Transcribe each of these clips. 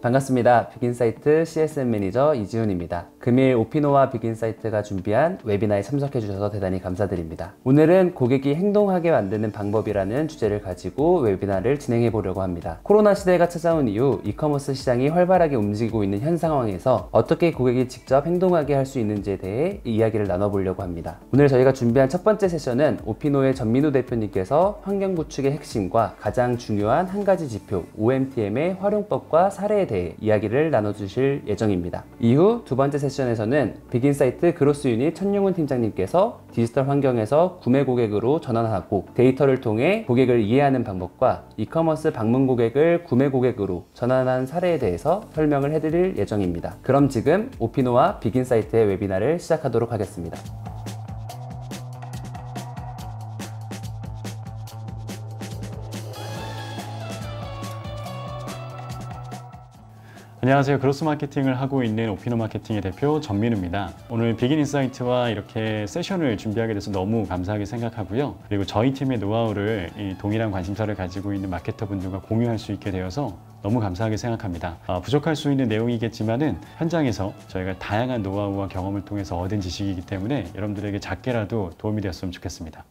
반갑습니다. 비긴사이트 CSM 매니저 이지훈입니다. 금일 오피노와 비긴사이트가 준비한 웨비나에 참석해 주셔서 대단히 감사드립니다. 오늘은 고객이 행동하게 만드는 방법이라는 주제를 가지고 웨비나를 진행해 보려고 합니다. 코로나 시대가 찾아온 이후 이커머스 시장이 활발하게 움직이고 있는 현 상황에서 어떻게 고객이 직접 행동하게 할 수 있는지에 대해 이야기를 나눠보려고 합니다. 오늘 저희가 준비한 첫 번째 세션은 오피노의 전민우 대표님께서 환경 구축의 핵심과 가장 중요한 한 가지 지표 OMTM의 활용법과 사례에 대해 이야기를 나눠주실 예정입니다. 이후 두 번째 세션에서는 비긴사이트 그로스 유닛 천용훈 팀장님께서 디지털 환경에서 구매 고객으로 전환하고 데이터를 통해 고객을 이해하는 방법과 이커머스 방문 고객을 구매 고객으로 전환한 사례에 대해서 설명을 해드릴 예정입니다. 그럼 지금 오피노와 비긴사이트의 웨비나를 시작하도록 하겠습니다. 안녕하세요. 그로스 마케팅을 하고 있는 오피노 마케팅의 대표 전민우입니다. 오늘 비긴 인사이트와 이렇게 세션을 준비하게 돼서 너무 감사하게 생각하고요. 그리고 저희 팀의 노하우를 이 동일한 관심사를 가지고 있는 마케터 분들과 공유할 수 있게 되어서 너무 감사하게 생각합니다. 부족할 수 있는 내용이겠지만은 현장에서 저희가 다양한 노하우와 경험을 통해서 얻은 지식이기 때문에 여러분들에게 작게라도 도움이 되었으면 좋겠습니다.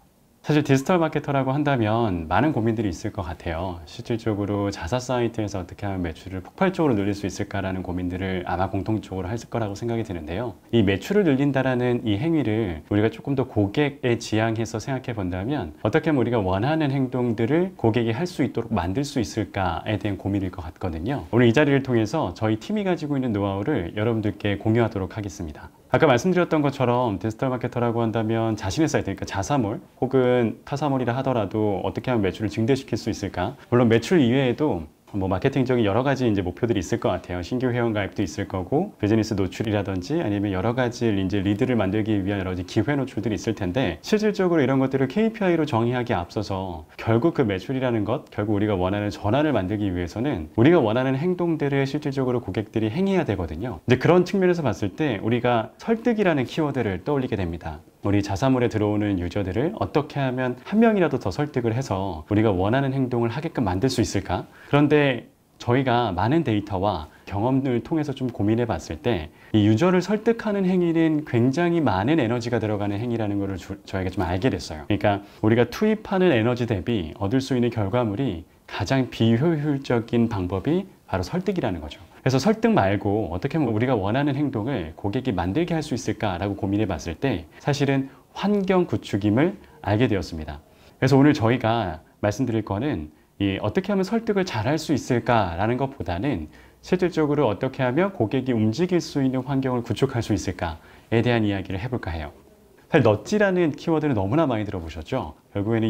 사실 디지털 마케터라고 한다면 많은 고민들이 있을 것 같아요. 실질적으로 자사 사이트에서 어떻게 하면 매출을 폭발적으로 늘릴 수 있을까라는 고민들을 아마 공통적으로 할 거라고 생각이 드는데요. 이 매출을 늘린다라는 이 행위를 우리가 조금 더 고객에 지향해서 생각해 본다면 어떻게 하면 우리가 원하는 행동들을 고객이 할 수 있도록 만들 수 있을까에 대한 고민일 것 같거든요. 오늘 이 자리를 통해서 저희 팀이 가지고 있는 노하우를 여러분들께 공유하도록 하겠습니다. 아까 말씀드렸던 것처럼 디지털 마케터라고 한다면 자신의 사이트, 그러니까 자사몰 혹은 타사몰이라 하더라도 어떻게 하면 매출을 증대시킬 수 있을까? 물론 매출 이외에도 마케팅적인 여러 가지 이제 목표들이 있을 것 같아요. 신규 회원 가입도 있을 거고, 비즈니스 노출이라든지 아니면 여러 가지 이제 리드를 만들기 위한 여러 가지 기회 노출들이 있을 텐데, 실질적으로 이런 것들을 KPI로 정의하기에 앞서서 결국 그 매출이라는 것, 결국 우리가 원하는 전환을 만들기 위해서는 우리가 원하는 행동들을 실질적으로 고객들이 행해야 되거든요. 근데 그런 측면에서 봤을 때 우리가 설득이라는 키워드를 떠올리게 됩니다. 우리 자사몰에 들어오는 유저들을 어떻게 하면 한 명이라도 더 설득을 해서 우리가 원하는 행동을 하게끔 만들 수 있을까? 그런데 저희가 많은 데이터와 경험을 통해서 좀 고민해 봤을 때 이 유저를 설득하는 행위는 굉장히 많은 에너지가 들어가는 행위라는 것을 저희가 좀 알게 됐어요. 그러니까 우리가 투입하는 에너지 대비 얻을 수 있는 결과물이 가장 비효율적인 방법이 바로 설득이라는 거죠. 그래서 설득 말고 어떻게 하면 우리가 원하는 행동을 고객이 만들게 할 수 있을까라고 고민해 봤을 때 사실은 환경 구축임을 알게 되었습니다. 그래서 오늘 저희가 말씀드릴 거는 어떻게 하면 설득을 잘 할 수 있을까라는 것보다는 실질적으로 어떻게 하면 고객이 움직일 수 있는 환경을 구축할 수 있을까에 대한 이야기를 해볼까 해요. 사실 넛지라는 키워드는 너무나 많이 들어보셨죠? 결국에는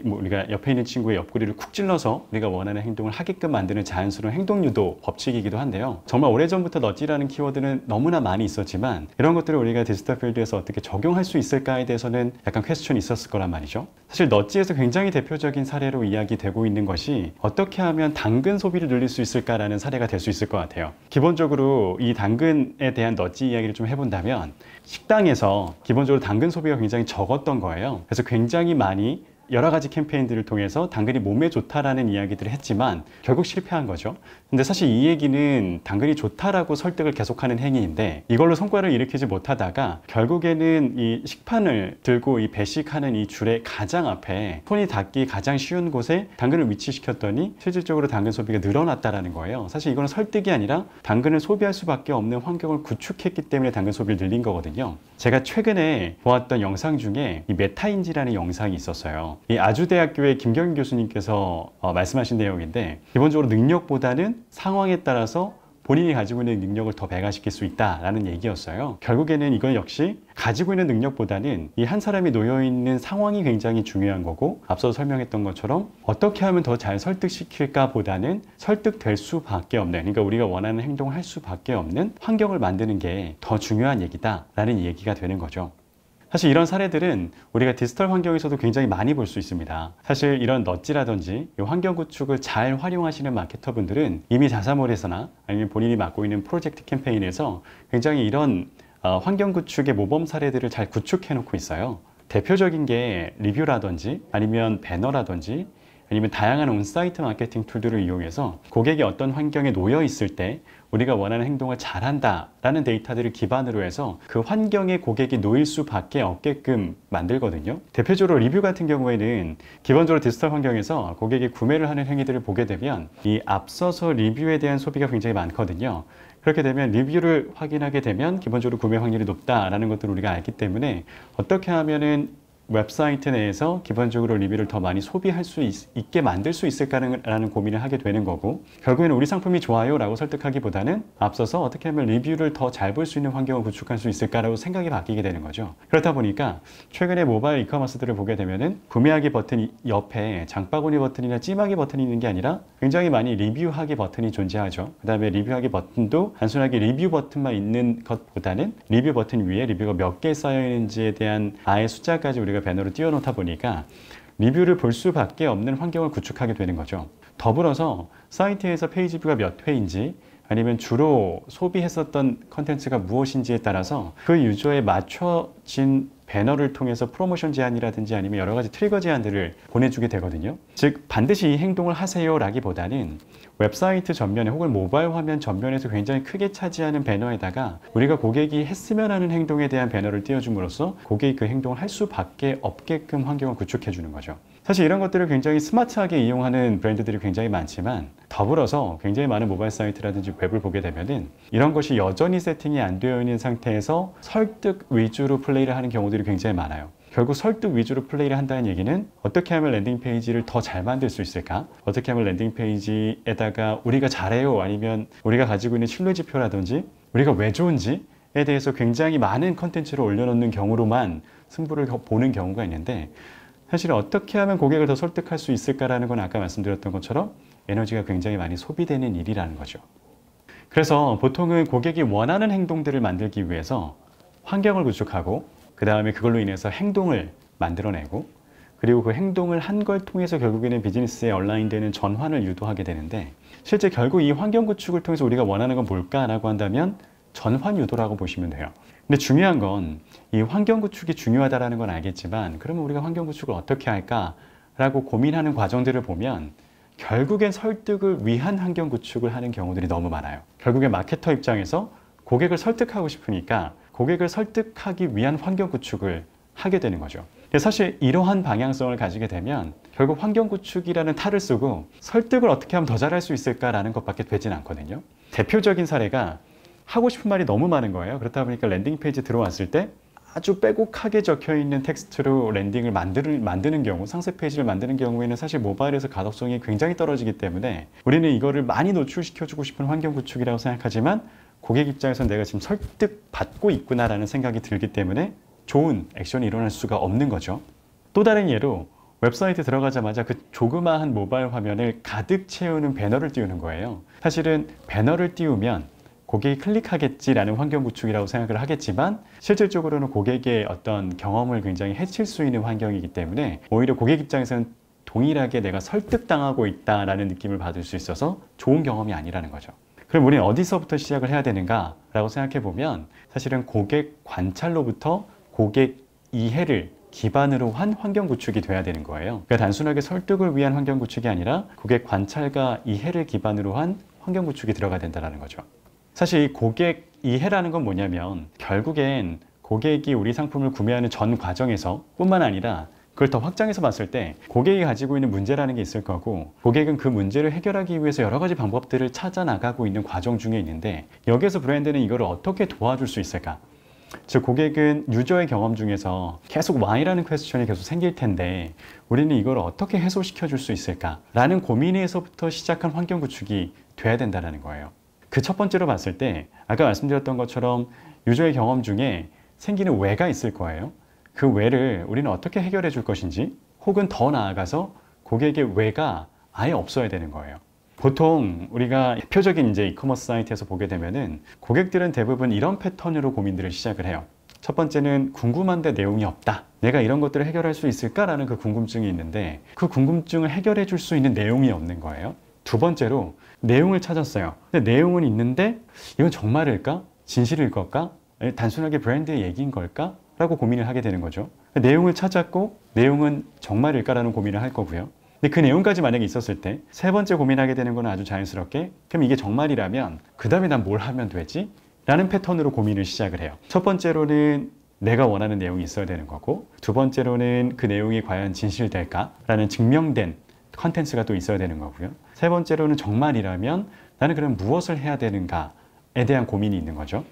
우리가 옆에 있는 친구의 옆구리를 쿡 찔러서 우리가 원하는 행동을 하게끔 만드는 자연스러운 행동 유도 법칙이기도 한데요. 정말 오래전부터 넛지라는 키워드는 너무나 많이 있었지만 이런 것들을 우리가 디지털 필드에서 어떻게 적용할 수 있을까에 대해서는 약간 퀘스천이 있었을 거란 말이죠. 사실 넛지에서 굉장히 대표적인 사례로 이야기되고 있는 것이 어떻게 하면 당근 소비를 늘릴 수 있을까라는 사례가 될 수 있을 것 같아요. 기본적으로 이 당근에 대한 넛지 이야기를 좀 해본다면 식당에서 기본적으로 당근 소비가 굉장히 적었던 거예요. 그래서 굉장히 많이 여러 가지 캠페인들을 통해서 당근이 몸에 좋다라는 이야기들을 했지만 결국 실패한 거죠. 근데 사실 이 얘기는 당근이 좋다라고 설득을 계속하는 행위인데 이걸로 성과를 일으키지 못하다가 결국에는 이 식판을 들고 이 배식하는 이 줄의 가장 앞에 손이 닿기 가장 쉬운 곳에 당근을 위치시켰더니 실질적으로 당근 소비가 늘어났다라는 거예요. 사실 이거는 설득이 아니라 당근을 소비할 수밖에 없는 환경을 구축했기 때문에 당근 소비를 늘린 거거든요. 제가 최근에 보았던 영상 중에 이 메타인지라는 영상이 있었어요. 이 아주대학교의 김경인 교수님께서 말씀하신 내용인데 기본적으로 능력보다는 상황에 따라서 본인이 가지고 있는 능력을 더 배가시킬 수 있다라는 얘기였어요. 결국에는 이건 역시 가지고 있는 능력보다는 이 한 사람이 놓여있는 상황이 굉장히 중요한 거고 앞서 설명했던 것처럼 어떻게 하면 더 잘 설득시킬까 보다는 설득될 수밖에 없는, 그러니까 우리가 원하는 행동을 할 수밖에 없는 환경을 만드는 게 더 중요한 얘기다라는 얘기가 되는 거죠. 사실 이런 사례들은 우리가 디지털 환경에서도 굉장히 많이 볼 수 있습니다. 사실 이런 넛지라든지 환경 구축을 잘 활용하시는 마케터분들은 이미 자사몰에서나 아니면 본인이 맡고 있는 프로젝트 캠페인에서 굉장히 이런 환경 구축의 모범 사례들을 잘 구축해 놓고 있어요. 대표적인 게 리뷰라든지 아니면 배너라든지 아니면 다양한 온사이트 마케팅 툴들을 이용해서 고객이 어떤 환경에 놓여 있을 때 우리가 원하는 행동을 잘한다라는 데이터들을 기반으로 해서 그 환경에 고객이 놓일 수밖에 없게끔 만들거든요. 대표적으로 리뷰 같은 경우에는 기본적으로 디지털 환경에서 고객이 구매를 하는 행위들을 보게 되면 이 앞서서 리뷰에 대한 소비가 굉장히 많거든요. 그렇게 되면 리뷰를 확인하게 되면 기본적으로 구매 확률이 높다라는 것들을 우리가 알기 때문에 어떻게 하면은 웹사이트 내에서 기본적으로 리뷰를 더 많이 소비할 수 있게 만들 수 있을까라는 고민을 하게 되는 거고, 결국에는 우리 상품이 좋아요 라고 설득하기보다는 앞서서 어떻게 하면 리뷰를 더 잘 볼 수 있는 환경을 구축할 수 있을까라고 생각이 바뀌게 되는 거죠. 그렇다 보니까 최근에 모바일 이커머스들을 보게 되면은 구매하기 버튼 옆에 장바구니 버튼이나 찜하기 버튼이 있는 게 아니라 굉장히 많이 리뷰하기 버튼이 존재하죠. 그 다음에 리뷰하기 버튼도 단순하게 리뷰 버튼만 있는 것보다는 리뷰 버튼 위에 리뷰가 몇 개 쌓여 있는지에 대한 아예 숫자까지 우리가 배너로 띄워놓다 보니까 리뷰를 볼 수밖에 없는 환경을 구축하게 되는 거죠. 더불어서 사이트에서 페이지 뷰가 몇 회인지 아니면 주로 소비했었던 컨텐츠가 무엇인지에 따라서 그 유저에 맞춰진 배너를 통해서 프로모션 제한이라든지 아니면 여러 가지 트리거 제한들을 보내주게 되거든요. 즉 반드시 이 행동을 하세요 라기보다는 웹사이트 전면에 혹은 모바일 화면 전면에서 굉장히 크게 차지하는 배너에다가 우리가 고객이 했으면 하는 행동에 대한 배너를 띄워줌으로써 고객이 그 행동을 할 수밖에 없게끔 환경을 구축해 주는 거죠. 사실 이런 것들을 굉장히 스마트하게 이용하는 브랜드들이 굉장히 많지만 더불어서 굉장히 많은 모바일 사이트라든지 웹을 보게 되면은 이런 것이 여전히 세팅이 안 되어 있는 상태에서 설득 위주로 플레이를 하는 경우들이 굉장히 많아요. 결국 설득 위주로 플레이를 한다는 얘기는 어떻게 하면 랜딩 페이지를 더 잘 만들 수 있을까? 어떻게 하면 랜딩 페이지에다가 우리가 잘해요 아니면 우리가 가지고 있는 신뢰 지표라든지 우리가 왜 좋은지에 대해서 굉장히 많은 컨텐츠를 올려놓는 경우로만 승부를 보는 경우가 있는데, 사실 어떻게 하면 고객을 더 설득할 수 있을까라는 건 아까 말씀드렸던 것처럼 에너지가 굉장히 많이 소비되는 일이라는 거죠. 그래서 보통은 고객이 원하는 행동들을 만들기 위해서 환경을 구축하고 그 다음에 그걸로 인해서 행동을 만들어내고 그리고 그 행동을 한 걸 통해서 결국에는 비즈니스에 얼라인되는 전환을 유도하게 되는데, 실제 결국 이 환경 구축을 통해서 우리가 원하는 건 뭘까라고 한다면 전환 유도라고 보시면 돼요. 근데 중요한 건 이 환경 구축이 중요하다는 건 알겠지만 그러면 우리가 환경 구축을 어떻게 할까라고 고민하는 과정들을 보면 결국엔 설득을 위한 환경 구축을 하는 경우들이 너무 많아요. 결국에 마케터 입장에서 고객을 설득하고 싶으니까 고객을 설득하기 위한 환경 구축을 하게 되는 거죠. 사실 이러한 방향성을 가지게 되면 결국 환경 구축이라는 탈을 쓰고 설득을 어떻게 하면 더 잘할 수 있을까라는 것밖에 되진 않거든요. 대표적인 사례가 하고 싶은 말이 너무 많은 거예요. 그렇다 보니까 랜딩 페이지 들어왔을 때 아주 빼곡하게 적혀 있는 텍스트로 랜딩을 만드는 경우, 상세 페이지를 만드는 경우에는 사실 모바일에서 가독성이 굉장히 떨어지기 때문에 우리는 이거를 많이 노출시켜주고 싶은 환경 구축이라고 생각하지만 고객 입장에서는 내가 지금 설득받고 있구나라는 생각이 들기 때문에 좋은 액션이 일어날 수가 없는 거죠. 또 다른 예로 웹사이트 들어가자마자 그 조그마한 모바일 화면을 가득 채우는 배너를 띄우는 거예요. 사실은 배너를 띄우면 고객이 클릭하겠지라는 환경 구축이라고 생각을 하겠지만 실질적으로는 고객의 어떤 경험을 굉장히 해칠 수 있는 환경이기 때문에 오히려 고객 입장에서는 동일하게 내가 설득당하고 있다라는 느낌을 받을 수 있어서 좋은 경험이 아니라는 거죠. 그럼 우리는 어디서부터 시작을 해야 되는가라고 생각해 보면 사실은 고객 관찰로부터 고객 이해를 기반으로 한 환경 구축이 돼야 되는 거예요. 그러니까 단순하게 설득을 위한 환경 구축이 아니라 고객 관찰과 이해를 기반으로 한 환경 구축이 들어가야 된다는 거죠. 사실 이 고객 이해라는 건 뭐냐면 결국엔 고객이 우리 상품을 구매하는 전 과정에서 뿐만 아니라 그걸 더 확장해서 봤을 때 고객이 가지고 있는 문제라는 게 있을 거고 고객은 그 문제를 해결하기 위해서 여러 가지 방법들을 찾아 나가고 있는 과정 중에 있는데 여기에서 브랜드는 이걸 어떻게 도와줄 수 있을까? 즉 고객은 유저의 경험 중에서 계속 Why라는 퀘스천이 계속 생길 텐데 우리는 이걸 어떻게 해소시켜 줄 수 있을까? 라는 고민에서부터 시작한 환경 구축이 돼야 된다는 거예요. 그 첫 번째로 봤을 때 아까 말씀드렸던 것처럼 유저의 경험 중에 생기는 왜가 있을 거예요. 그 왜를 우리는 어떻게 해결해 줄 것인지 혹은 더 나아가서 고객의 왜가 아예 없어야 되는 거예요. 보통 우리가 대표적인 이제 이커머스 사이트에서 보게 되면은 고객들은 대부분 이런 패턴으로 고민들을 시작을 해요. 첫 번째는 궁금한데 내용이 없다. 내가 이런 것들을 해결할 수 있을까라는 그 궁금증이 있는데 그 궁금증을 해결해 줄 수 있는 내용이 없는 거예요. 두 번째로 내용을 찾았어요. 근데 내용은 있는데 이건 정말일까? 진실일 걸까? 단순하게 브랜드의 얘기인 걸까? 라고 고민을 하게 되는 거죠. 내용을 찾았고 내용은 정말일까라는 고민을 할 거고요. 근데 그 내용까지 만약에 있었을 때 세 번째 고민하게 되는 건 아주 자연스럽게 그럼 이게 정말이라면 그 다음에 난 뭘 하면 되지? 라는 패턴으로 고민을 시작을 해요. 첫 번째로는 내가 원하는 내용이 있어야 되는 거고, 두 번째로는 그 내용이 과연 진실될까? 라는 증명된 컨텐츠가 또 있어야 되는 거고요. 세 번째로는 정말이라면 나는 그럼 무엇을 해야 되는가에 대한 고민이 있는 거죠.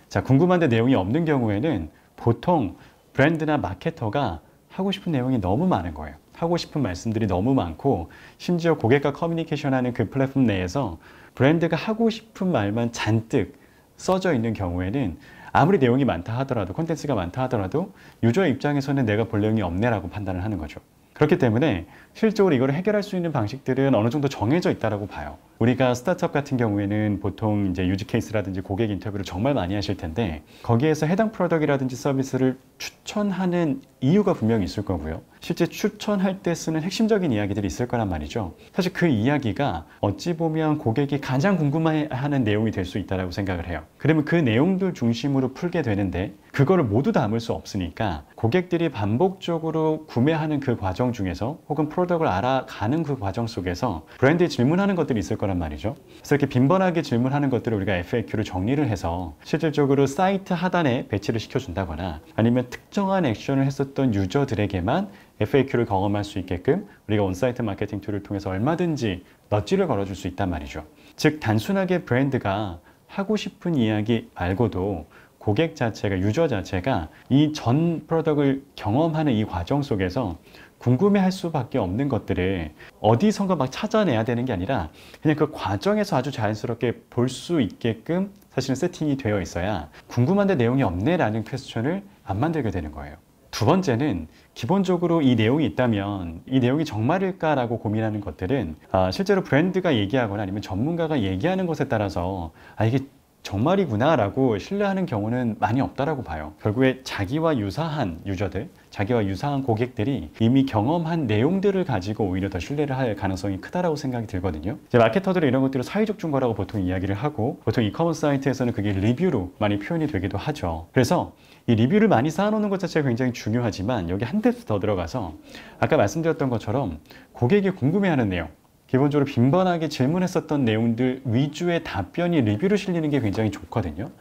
자, 궁금한데 내용이 없는 경우에는 보통 브랜드나 마케터가 하고 싶은 내용이 너무 많은 거예요. 하고 싶은 말씀들이 너무 많고, 심지어 고객과 커뮤니케이션하는 그 플랫폼 내에서 브랜드가 하고 싶은 말만 잔뜩 써져 있는 경우에는 아무리 내용이 많다 하더라도, 콘텐츠가 많다 하더라도 유저의 입장에서는 내가 볼 내용이 없네라고 판단을 하는 거죠. 그렇기 때문에 실적으로 이걸 해결할 수 있는 방식들은 어느 정도 정해져 있다고 봐요. 우리가 스타트업 같은 경우에는 보통 이제 유즈 케이스라든지 고객 인터뷰를 정말 많이 하실 텐데, 거기에서 해당 프로덕트라든지 서비스를 추천하는 이유가 분명히 있을 거고요. 실제 추천할 때 쓰는 핵심적인 이야기들이 있을 거란 말이죠. 사실 그 이야기가 어찌 보면 고객이 가장 궁금해하는 내용이 될 수 있다고 생각을 해요. 그러면 그 내용들 중심으로 풀게 되는데 그거를 모두 담을 수 없으니까 고객들이 반복적으로 구매하는 그 과정 중에서, 혹은 프로덕트를 알아가는 그 과정 속에서 브랜드에 질문하는 것들이 있을 거란 말이죠. 그래서 이렇게 빈번하게 질문하는 것들을 우리가 FAQ를 정리를 해서 실질적으로 사이트 하단에 배치를 시켜준다거나, 아니면 특정한 액션을 했었던 유저들에게만 FAQ를 경험할 수 있게끔 우리가 온사이트 마케팅 툴을 통해서 얼마든지 넛지를 걸어줄 수 있단 말이죠. 즉, 단순하게 브랜드가 하고 싶은 이야기 말고도 고객 자체가, 유저 자체가 이 전 프로덕트를 경험하는 이 과정 속에서 궁금해할 수밖에 없는 것들을 어디선가 막 찾아내야 되는 게 아니라 그냥 그 과정에서 아주 자연스럽게 볼 수 있게끔 사실은 세팅이 되어 있어야 궁금한데 내용이 없네 라는 퀘스천을 안 만들게 되는 거예요. 두 번째는 기본적으로 이 내용이 있다면 이 내용이 정말일까 라고 고민하는 것들은 실제로 브랜드가 얘기하거나 아니면 전문가가 얘기하는 것에 따라서 이게 정말이구나 라고 신뢰하는 경우는 많이 없다라고 봐요. 결국에 자기와 유사한 유저들, 자기와 유사한 고객들이 이미 경험한 내용들을 가지고 오히려 더 신뢰를 할 가능성이 크다라고 생각이 들거든요. 이제 마케터들은 이런 것들을 사회적 증거라고 보통 이야기를 하고, 보통 이커머스 사이트에서는 그게 리뷰로 많이 표현이 되기도 하죠. 그래서 이 리뷰를 많이 쌓아놓는 것 자체가 굉장히 중요하지만, 여기 한 뎁스 더 들어가서 아까 말씀드렸던 것처럼 고객이 궁금해하는 내용, 기본적으로 빈번하게 질문했었던 내용들 위주의 답변이 리뷰로 실리는 게 굉장히 좋거든요.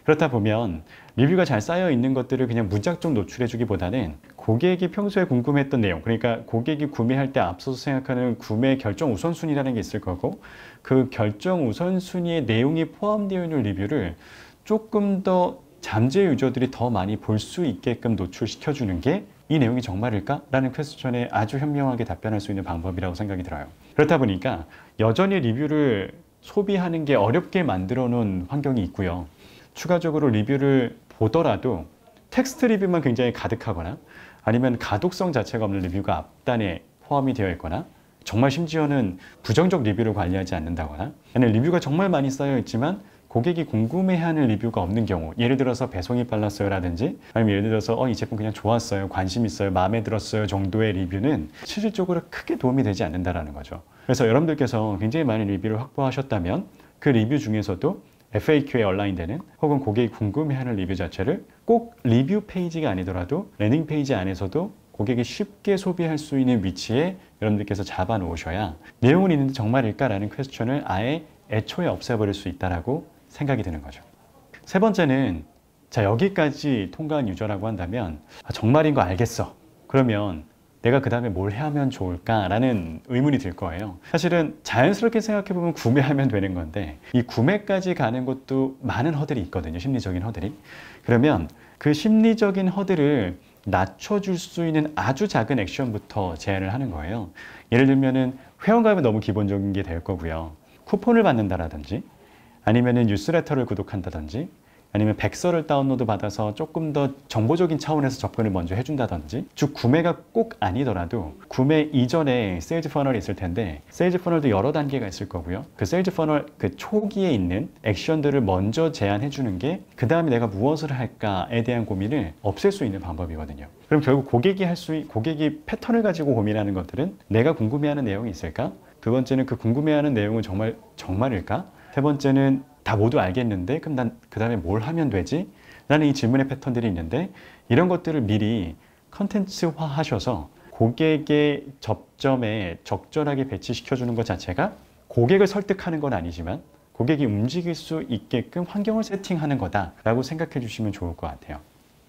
그렇다 보면 리뷰가 잘 쌓여 있는 것들을 그냥 무작정 노출해 주기보다는 고객이 평소에 궁금했던 내용, 그러니까 고객이 구매할 때 앞서서 생각하는 구매 결정 우선순위라는 게 있을 거고, 그 결정 우선순위의 내용이 포함되어 있는 리뷰를 조금 더 잠재 유저들이 더 많이 볼 수 있게끔 노출시켜 주는 게 이 내용이 정말일까? 라는 퀘스천에 아주 현명하게 답변할 수 있는 방법이라고 생각이 들어요. 그렇다 보니까 여전히 리뷰를 소비하는 게 어렵게 만들어 놓은 환경이 있고요. 추가적으로 리뷰를 보더라도 텍스트 리뷰만 굉장히 가득하거나, 아니면 가독성 자체가 없는 리뷰가 앞단에 포함이 되어 있거나, 정말 심지어는 부정적 리뷰를 관리하지 않는다거나, 아니면 리뷰가 정말 많이 쌓여 있지만 고객이 궁금해하는 리뷰가 없는 경우, 예를 들어서 배송이 빨랐어요 라든지, 아니면 예를 들어서 이 제품 그냥 좋았어요, 관심 있어요, 마음에 들었어요 정도의 리뷰는 실질적으로 크게 도움이 되지 않는다라는 거죠. 그래서 여러분들께서 굉장히 많은 리뷰를 확보하셨다면 그 리뷰 중에서도 FAQ에 얼라인되는, 혹은 고객이 궁금해하는 리뷰 자체를 꼭 리뷰 페이지가 아니더라도 랜딩 페이지 안에서도 고객이 쉽게 소비할 수 있는 위치에 여러분들께서 잡아 놓으셔야 내용은 있는데 정말일까라는 퀘스천을 아예 애초에 없애버릴 수 있다라고 생각이 드는 거죠. 세 번째는, 자, 여기까지 통과한 유저라고 한다면 정말인 거 알겠어. 그러면 내가 그 다음에 뭘 해야 하면 좋을까라는 의문이 들 거예요. 사실은 자연스럽게 생각해보면 구매하면 되는 건데, 이 구매까지 가는 것도 많은 허들이 있거든요. 심리적인 허들이. 그러면 그 심리적인 허들을 낮춰줄 수 있는 아주 작은 액션부터 제안을 하는 거예요. 예를 들면은 회원가입은 너무 기본적인 게 될 거고요. 쿠폰을 받는다라든지, 아니면은 뉴스레터를 구독한다든지, 아니면 백서를 다운로드 받아서 조금 더 정보적인 차원에서 접근을 먼저 해준다든지, 즉 구매가 꼭 아니더라도 구매 이전에 세일즈 퍼널이 있을 텐데 세일즈 퍼널도 여러 단계가 있을 거고요. 그 세일즈 퍼널 그 초기에 있는 액션들을 먼저 제안해 주는 게 그 다음에 내가 무엇을 할까에 대한 고민을 없앨 수 있는 방법이거든요. 그럼 결국 고객이 패턴을 가지고 고민하는 것들은 내가 궁금해하는 내용이 있을까? 두 번째는 그 궁금해하는 내용은 정말일까? 세 번째는 다 모두 알겠는데 그럼 난 그 다음에 뭘 하면 되지? 라는 이 질문의 패턴들이 있는데, 이런 것들을 미리 컨텐츠화 하셔서 고객의 접점에 적절하게 배치시켜주는 것 자체가 고객을 설득하는 건 아니지만 고객이 움직일 수 있게끔 환경을 세팅하는 거다라고 생각해 주시면 좋을 것 같아요.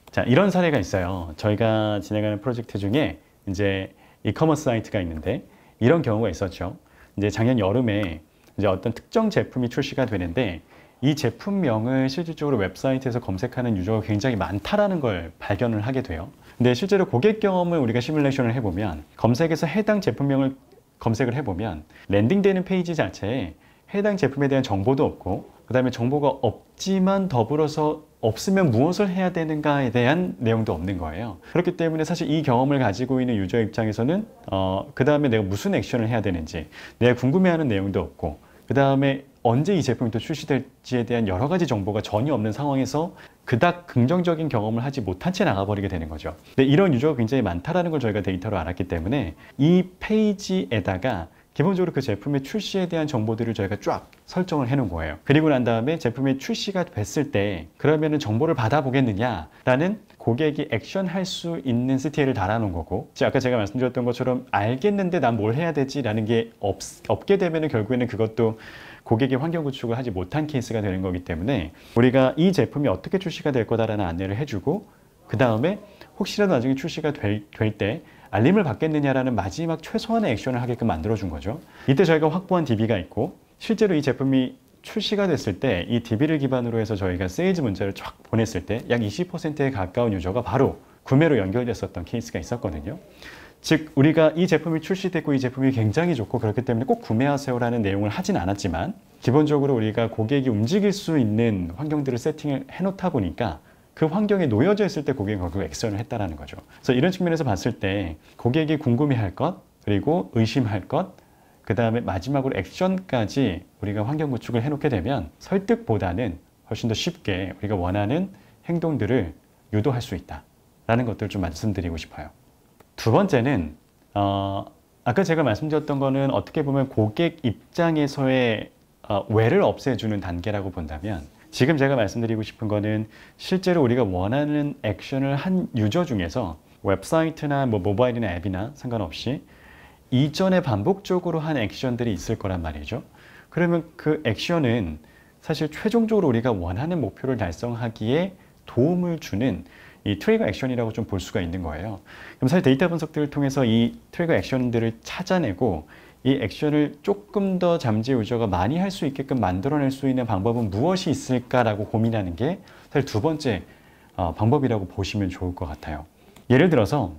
자, 이런 사례가 있어요. 저희가 진행하는 프로젝트 중에 이제 이커머스 사이트가 있는데 이런 경우가 있었죠. 이제 작년 여름에 이제 어떤 특정 제품이 출시가 되는데 이 제품명을 실질적으로 웹사이트에서 검색하는 유저가 굉장히 많다라는 걸 발견을 하게 돼요. 근데 실제로 고객 경험을 우리가 시뮬레이션을 해보면 검색에서 해당 제품명을 검색을 해보면 랜딩되는 페이지 자체에 해당 제품에 대한 정보도 없고 그 다음에 정보가 없지만 더불어서 없으면 무엇을 해야 되는가에 대한 내용도 없는 거예요. 그렇기 때문에 사실 이 경험을 가지고 있는 유저 입장에서는 그 다음에 내가 무슨 액션을 해야 되는지 내가 궁금해하는 내용도 없고 그 다음에 언제 이 제품이 또 출시될지에 대한 여러 가지 정보가 전혀 없는 상황에서 그닥 긍정적인 경험을 하지 못한 채 나가버리게 되는 거죠. 근데 이런 유저가 굉장히 많다라는 걸 저희가 데이터로 알았기 때문에 이 페이지에다가 기본적으로 그 제품의 출시에 대한 정보들을 저희가 쫙 설정을 해 놓은 거예요. 그리고 난 다음에 제품이 출시가 됐을 때 그러면은 정보를 받아보겠느냐라는 고객이 액션할 수 있는 CTL을 달아놓은 거고, 아까 제가 말씀드렸던 것처럼 알겠는데 난 뭘 해야 되지라는 게 없게 되면은 결국에는 그것도 고객의 환경 구축을 하지 못한 케이스가 되는 거기 때문에 우리가 이 제품이 어떻게 출시가 될 거다라는 안내를 해주고 그 다음에 혹시라도 나중에 출시가 될 때 알림을 받겠느냐라는 마지막 최소한의 액션을 하게끔 만들어준 거죠. 이때 저희가 확보한 DB가 있고 실제로 이 제품이 출시가 됐을 때 이 DB를 기반으로 해서 저희가 세일즈 문자를 쫙 보냈을 때 약 20%에 가까운 유저가 바로 구매로 연결됐었던 케이스가 있었거든요. 즉 우리가 이 제품이 출시됐고 이 제품이 굉장히 좋고 그렇기 때문에 꼭 구매하세요라는 내용을 하진 않았지만 기본적으로 우리가 고객이 움직일 수 있는 환경들을 세팅을 해놓다 보니까 그 환경에 놓여져 있을 때 고객이 결국 액션을 했다라는 거죠. 그래서 이런 측면에서 봤을 때 고객이 궁금해할 것, 그리고 의심할 것, 그 다음에 마지막으로 액션까지 우리가 환경 구축을 해놓게 되면 설득보다는 훨씬 더 쉽게 우리가 원하는 행동들을 유도할 수 있다라는 것들을 좀 말씀드리고 싶어요. 두 번째는 아까 제가 말씀드렸던 거는 어떻게 보면 고객 입장에서의 왜를 없애주는 단계라고 본다면 지금 제가 말씀드리고 싶은 거는 실제로 우리가 원하는 액션을 한 유저 중에서 웹사이트나 뭐 모바일이나 앱이나 상관없이 이전에 반복적으로 한 액션들이 있을 거란 말이죠. 그러면 그 액션은 사실 최종적으로 우리가 원하는 목표를 달성하기에 도움을 주는 이 트리거 액션이라고 좀 볼 수가 있는 거예요. 그럼 사실 데이터 분석들을 통해서 이 트리거 액션들을 찾아내고 이 액션을 조금 더 잠재 유저가 많이 할 수 있게끔 만들어낼 수 있는 방법은 무엇이 있을까라고 고민하는 게 사실 두 번째 방법이라고 보시면 좋을 것 같아요. 예를 들어서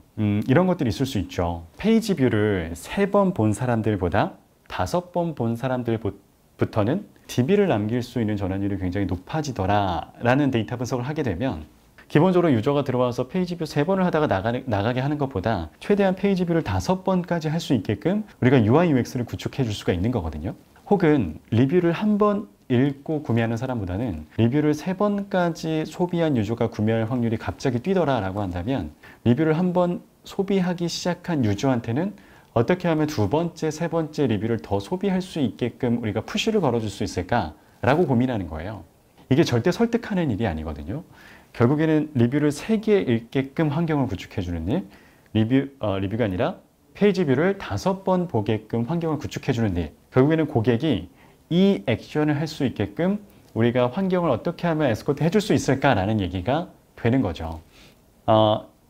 이런 것들이 있을 수 있죠. 페이지 뷰를 3번 본 사람들보다 5번 본 사람들부터는 DB를 남길 수 있는 전환율이 굉장히 높아지더라 라는 데이터 분석을 하게 되면 기본적으로 유저가 들어와서 페이지 뷰 3번을 하다가 나가게 하는 것보다 최대한 페이지 뷰를 5번까지 할 수 있게끔 우리가 UI, UX를 구축해 줄 수가 있는 거거든요. 혹은 리뷰를 한 번 읽고 구매하는 사람보다는 리뷰를 3번까지 소비한 유저가 구매할 확률이 갑자기 뛰더라 라고 한다면 리뷰를 한 번 소비하기 시작한 유저한테는 어떻게 하면 2번째, 3번째 리뷰를 더 소비할 수 있게끔 우리가 푸시를 걸어줄 수 있을까 라고 고민하는 거예요. 이게 절대 설득하는 일이 아니거든요. 결국에는 리뷰를 3개 읽게끔 환경을 구축해주는 일, 리뷰가 아니라 페이지 뷰를 5번 보게끔 환경을 구축해주는 일. 결국에는 고객이 이 액션을 할 수 있게끔 우리가 환경을 어떻게 하면 에스코트 해줄 수 있을까라는 얘기가 되는 거죠.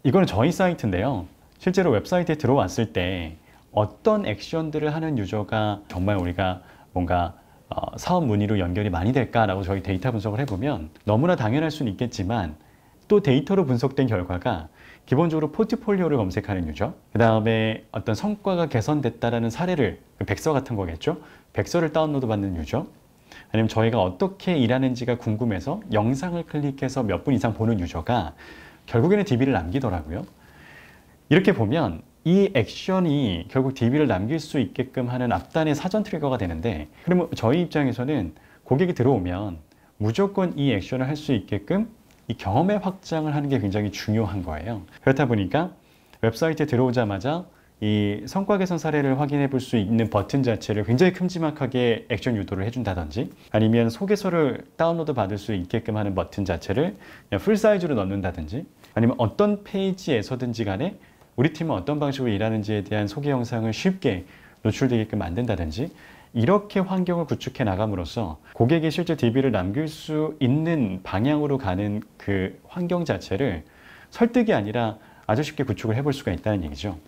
이거는 저희 사이트인데요. 실제로 웹사이트에 들어왔을 때 어떤 액션들을 하는 유저가 정말 우리가 뭔가 사업 문의로 연결이 많이 될까라고 저희 데이터 분석을 해보면 너무나 당연할 수는 있겠지만 또 데이터로 분석된 결과가 기본적으로 포트폴리오를 검색하는 유저, 그 다음에 어떤 성과가 개선됐다라는 사례를, 백서 같은 거겠죠? 백서를 다운로드 받는 유저, 아니면 저희가 어떻게 일하는지가 궁금해서 영상을 클릭해서 몇 분 이상 보는 유저가 결국에는 DB를 남기더라고요. 이렇게 보면 이 액션이 결국 DB를 남길 수 있게끔 하는 앞단의 사전 트리거가 되는데, 그러면 저희 입장에서는 고객이 들어오면 무조건 이 액션을 할 수 있게끔 이 경험의 확장을 하는 게 굉장히 중요한 거예요. 그렇다 보니까 웹사이트에 들어오자마자 이 성과 개선 사례를 확인해 볼 수 있는 버튼 자체를 굉장히 큼지막하게 액션 유도를 해준다든지, 아니면 소개서를 다운로드 받을 수 있게끔 하는 버튼 자체를 그냥 풀 사이즈로 넣는다든지, 아니면 어떤 페이지에서든지 간에 우리 팀은 어떤 방식으로 일하는지에 대한 소개 영상을 쉽게 노출되게끔 만든다든지 이렇게 환경을 구축해 나감으로써 고객이 실제 DB를 남길 수 있는 방향으로 가는 그 환경 자체를 설득이 아니라 아주 쉽게 구축을 해볼 수가 있다는 얘기죠.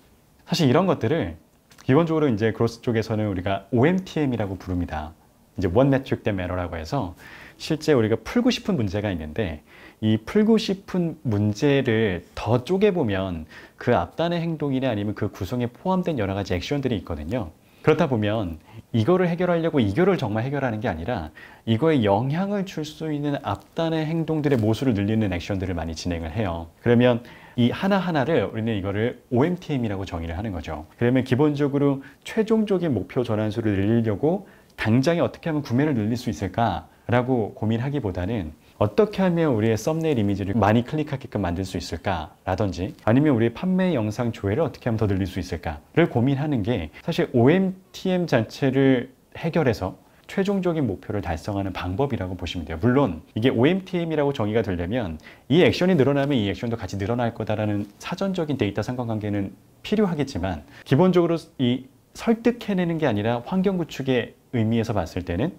사실 이런 것들을 기본적으로 이제 그로스 쪽에서는 우리가 OMTM이라고 부릅니다. 이제 One Metric That Matter라고 해서 실제 우리가 풀고 싶은 문제가 있는데 이 풀고 싶은 문제를 더 쪼개보면 그 앞단의 행동이나 아니면 그 구성에 포함된 여러 가지 액션들이 있거든요. 그렇다 보면 이거를 해결하려고 이거를 정말 해결하는 게 아니라 이거에 영향을 줄 수 있는 앞단의 행동들의 모수를 늘리는 액션들을 많이 진행을 해요. 그러면 이 하나하나를 우리는 이거를 OMTM이라고 정의를 하는 거죠. 그러면 기본적으로 최종적인 목표 전환수를 늘리려고 당장에 어떻게 하면 구매를 늘릴 수 있을까라고 고민하기보다는 어떻게 하면 우리의 썸네일 이미지를 많이 클릭하게끔 만들 수 있을까라든지 아니면 우리의 판매 영상 조회를 어떻게 하면 더 늘릴 수 있을까를 고민하는 게 사실 OMTM 자체를 해결해서 최종적인 목표를 달성하는 방법이라고 보시면 돼요. 물론 이게 OMTM이라고 정의가 되려면 이 액션이 늘어나면 이 액션도 같이 늘어날 거다라는 사전적인 데이터 상관관계는 필요하겠지만 기본적으로 이 설득해내는 게 아니라 환경 구축의 의미에서 봤을 때는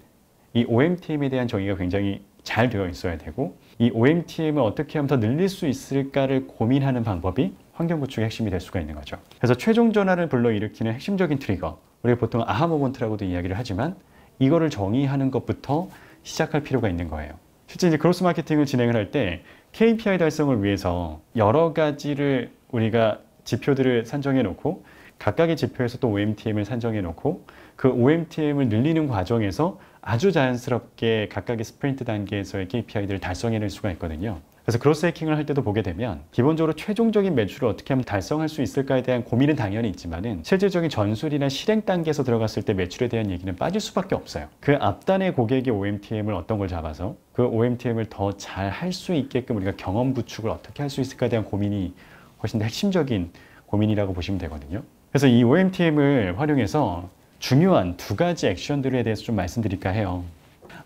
이 OMTM에 대한 정의가 굉장히 잘 되어 있어야 되고 이 OMTM을 어떻게 하면 더 늘릴 수 있을까를 고민하는 방법이 환경 구축의 핵심이 될 수가 있는 거죠. 그래서 최종 전환을 불러일으키는 핵심적인 트리거, 우리가 보통 아하 모먼트라고도 이야기를 하지만 이거를 정의하는 것부터 시작할 필요가 있는 거예요. 실제 이제 크로스 마케팅을 진행을 할 때 KPI 달성을 위해서 여러 가지를 우리가 지표들을 산정해 놓고 각각의 지표에서 또 OMTM을 산정해 놓고 그 OMTM을 늘리는 과정에서 아주 자연스럽게 각각의 스프린트 단계에서의 KPI들을 달성해낼 수가 있거든요. 그래서 크로스 해킹을 할 때도 보게 되면 기본적으로 최종적인 매출을 어떻게 하면 달성할 수 있을까에 대한 고민은 당연히 있지만은 실질적인 전술이나 실행 단계에서 들어갔을 때 매출에 대한 얘기는 빠질 수밖에 없어요. 그 앞단의 고객의 OMTM을 어떤 걸 잡아서 그 OMTM을 더 잘 할 수 있게끔 우리가 경험 구축을 어떻게 할 수 있을까에 대한 고민이 훨씬 더 핵심적인 고민이라고 보시면 되거든요. 그래서 이 OMTM을 활용해서 중요한 두 가지 액션들에 대해서 좀 말씀드릴까 해요.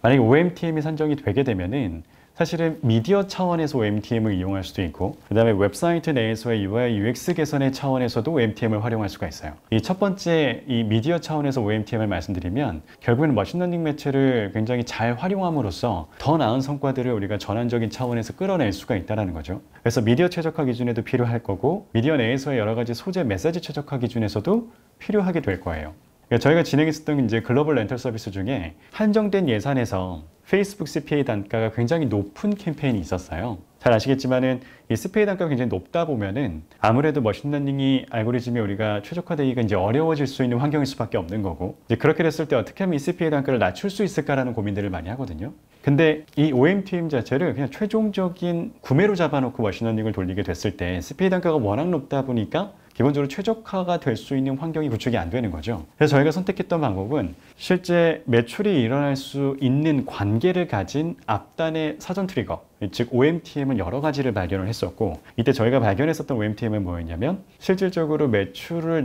만약에 OMTM이 산정이 되게 되면은 사실은 미디어 차원에서 OMTM을 이용할 수도 있고 그 다음에 웹사이트 내에서의 UI, UX 개선의 차원에서도 OMTM을 활용할 수가 있어요. 이 첫 번째 이 미디어 차원에서 OMTM을 말씀드리면 결국에는 머신러닝 매체를 굉장히 잘 활용함으로써 더 나은 성과들을 우리가 전환적인 차원에서 끌어낼 수가 있다는 거죠. 그래서 미디어 최적화 기준에도 필요할 거고 미디어 내에서의 여러 가지 소재 메시지 최적화 기준에서도 필요하게 될 거예요. 그러니까 저희가 진행했었던 이제 글로벌 렌털 서비스 중에 한정된 예산에서 페이스북 CPA 단가가 굉장히 높은 캠페인이 있었어요. 잘 아시겠지만은 이 CPA 단가가 굉장히 높다 보면은 아무래도 머신러닝이 알고리즘이 우리가 최적화되기가 이제 어려워질 수 있는 환경일 수밖에 없는 거고 이제 그렇게 됐을 때 어떻게 하면 이 CPA 단가를 낮출 수 있을까라는 고민들을 많이 하거든요. 근데 이 OMTM 자체를 그냥 최종적인 구매로 잡아놓고 머신러닝을 돌리게 됐을 때 CPA 단가가 워낙 높다 보니까 기본적으로 최적화가 될 수 있는 환경이 구축이 안 되는 거죠. 그래서 저희가 선택했던 방법은 실제 매출이 일어날 수 있는 관계를 가진 앞단의 사전 트리거, 즉 OMTM을 여러 가지를 발견을 했었고 이때 저희가 발견했었던 OMTM은 뭐였냐면 실질적으로 매출을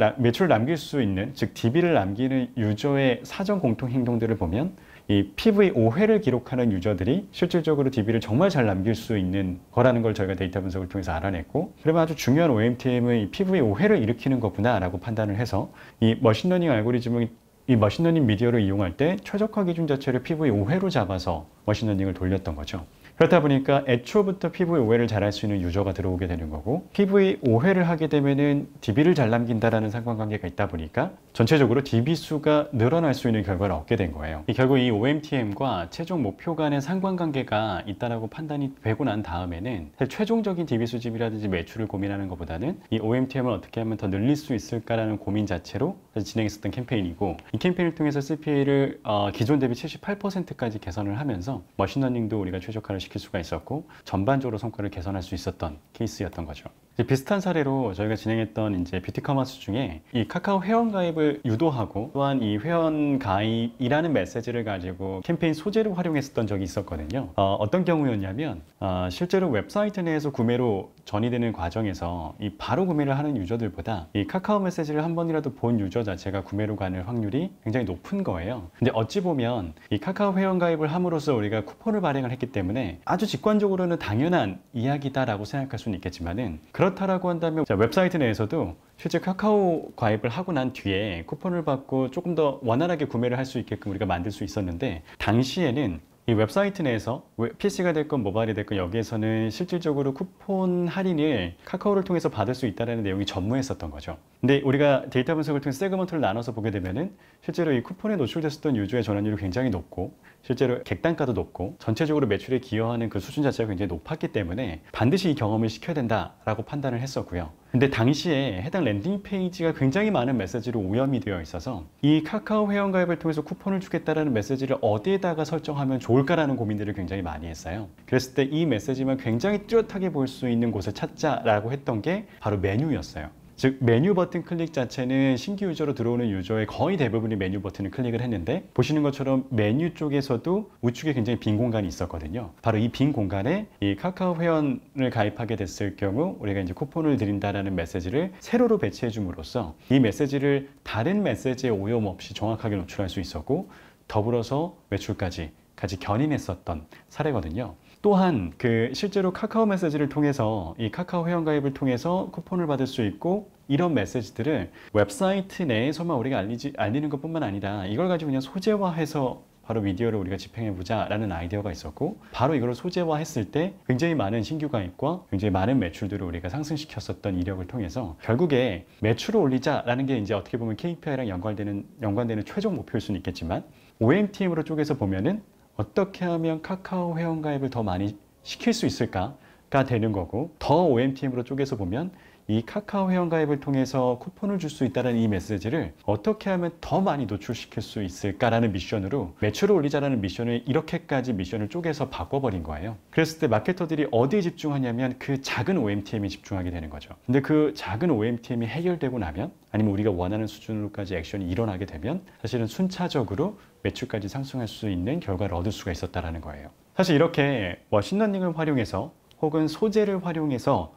남길 수 있는 즉 DB를 남기는 유저의 사전 공통 행동들을 보면 이 PV 5회를 기록하는 유저들이 실질적으로 DB를 정말 잘 남길 수 있는 거라는 걸 저희가 데이터 분석을 통해서 알아냈고 그러면 아주 중요한 OMTM은 이 PV 5회를 일으키는 거구나 라고 판단을 해서 이 머신러닝 알고리즘을 이 머신러닝 미디어를 이용할 때 최적화 기준 자체를 PV 5회로 잡아서 머신러닝을 돌렸던 거죠. 그렇다 보니까 애초부터 PV 5회를 잘할 수 있는 유저가 들어오게 되는 거고 PV 5회를 하게 되면은 DB를 잘 남긴다라는 상관관계가 있다 보니까 전체적으로 DB 수가 늘어날 수 있는 결과를 얻게 된 거예요. 결국 이 OMTM과 최종 목표 간의 상관관계가 있다라고 판단이 되고 난 다음에는 사실 최종적인 DB 수집이라든지 매출을 고민하는 것보다는 이 OMTM을 어떻게 하면 더 늘릴 수 있을까라는 고민 자체로 진행했었던 캠페인이고 이 캠페인을 통해서 CPA를 기존 대비 78%까지 개선을 하면서 머신러닝도 우리가 최적화를 시킬 수가 있었고 전반적으로 성과를 개선할 수 있었던 케이스였던 거죠. 비슷한 사례로 저희가 진행했던 이제 뷰티 커머스 중에 이 카카오 회원 가입을 유도하고 또한 이 회원 가입이라는 메시지를 가지고 캠페인 소재로 활용했었던 적이 있었거든요. 어떤 경우였냐면 실제로 웹사이트 내에서 구매로 전이되는 과정에서 이 바로 구매를 하는 유저들보다 이 카카오 메시지를 한 번이라도 본 유저 자체가 구매로 가는 확률이 굉장히 높은 거예요. 근데 어찌 보면 이 카카오 회원 가입을 함으로써 우리가 쿠폰을 발행을 했기 때문에 아주 직관적으로는 당연한 이야기다라고 생각할 수는 있겠지만은 그렇다라고 한다면 자, 웹사이트 내에서도 실제 카카오 가입을 하고 난 뒤에 쿠폰을 받고 조금 더 원활하게 구매를 할 수 있게끔 우리가 만들 수 있었는데, 당시에는 이 웹사이트 내에서 PC가 됐건 모바일이 됐건 여기에서는 실질적으로 쿠폰 할인을 카카오를 통해서 받을 수 있다는 내용이 전무했었던 거죠. 근데 우리가 데이터 분석을 통해서 세그먼트를 나눠서 보게 되면은 실제로 이 쿠폰에 노출됐었던 유저의 전환율이 굉장히 높고, 실제로 객단가도 높고, 전체적으로 매출에 기여하는 그 수준 자체가 굉장히 높았기 때문에 반드시 이 경험을 시켜야 된다라고 판단을 했었고요. 근데 당시에 해당 랜딩 페이지가 굉장히 많은 메시지로 오염이 되어 있어서 이 카카오 회원가입을 통해서 쿠폰을 주겠다라는 메시지를 어디에다가 설정하면 좋을까라는 고민들을 굉장히 많이 했어요. 그랬을 때 이 메시지만 굉장히 뚜렷하게 볼 수 있는 곳을 찾자라고 했던 게 바로 메뉴였어요. 즉 메뉴 버튼 클릭 자체는 신규 유저로 들어오는 유저의 거의 대부분이 메뉴 버튼을 클릭을 했는데, 보시는 것처럼 메뉴 쪽에서도 우측에 굉장히 빈 공간이 있었거든요. 바로 이 빈 공간에 이 카카오 회원을 가입하게 됐을 경우 우리가 이제 쿠폰을 드린다라는 메시지를 세로로 배치해 줌으로써 이 메시지를 다른 메시지에 오염 없이 정확하게 노출할 수 있었고, 더불어서 매출까지 같이 견인했었던 사례거든요. 또한 그 실제로 카카오 메시지를 통해서 이 카카오 회원가입을 통해서 쿠폰을 받을 수 있고, 이런 메시지들을 웹사이트 내에서만 우리가 알리는 것뿐만 아니라 이걸 가지고 그냥 소재화해서 바로 미디어를 우리가 집행해보자 라는 아이디어가 있었고, 바로 이걸 소재화했을 때 굉장히 많은 신규 가입과 굉장히 많은 매출들을 우리가 상승시켰었던 이력을 통해서 결국에 매출을 올리자라는 게 이제 어떻게 보면 KPI랑 연관되는 최종 목표일 수는 있겠지만, OMTM으로 쪼개서 보면은 어떻게 하면 카카오 회원가입을 더 많이 시킬 수 있을까가 되는 거고, 더 OMTM으로 쪼개서 보면 이 카카오 회원가입을 통해서 쿠폰을 줄 수 있다는 이 메시지를 어떻게 하면 더 많이 노출시킬 수 있을까라는 미션으로 매출을 올리자라는 미션을 이렇게까지 미션을 쪼개서 바꿔버린 거예요. 그랬을 때 마케터들이 어디에 집중하냐면 그 작은 OMTM에 집중하게 되는 거죠. 근데 그 작은 OMTM이 해결되고 나면, 아니면 우리가 원하는 수준으로까지 액션이 일어나게 되면 사실은 순차적으로 매출까지 상승할 수 있는 결과를 얻을 수가 있었다는 거예요. 사실 이렇게 머신러닝을 활용해서 혹은 소재를 활용해서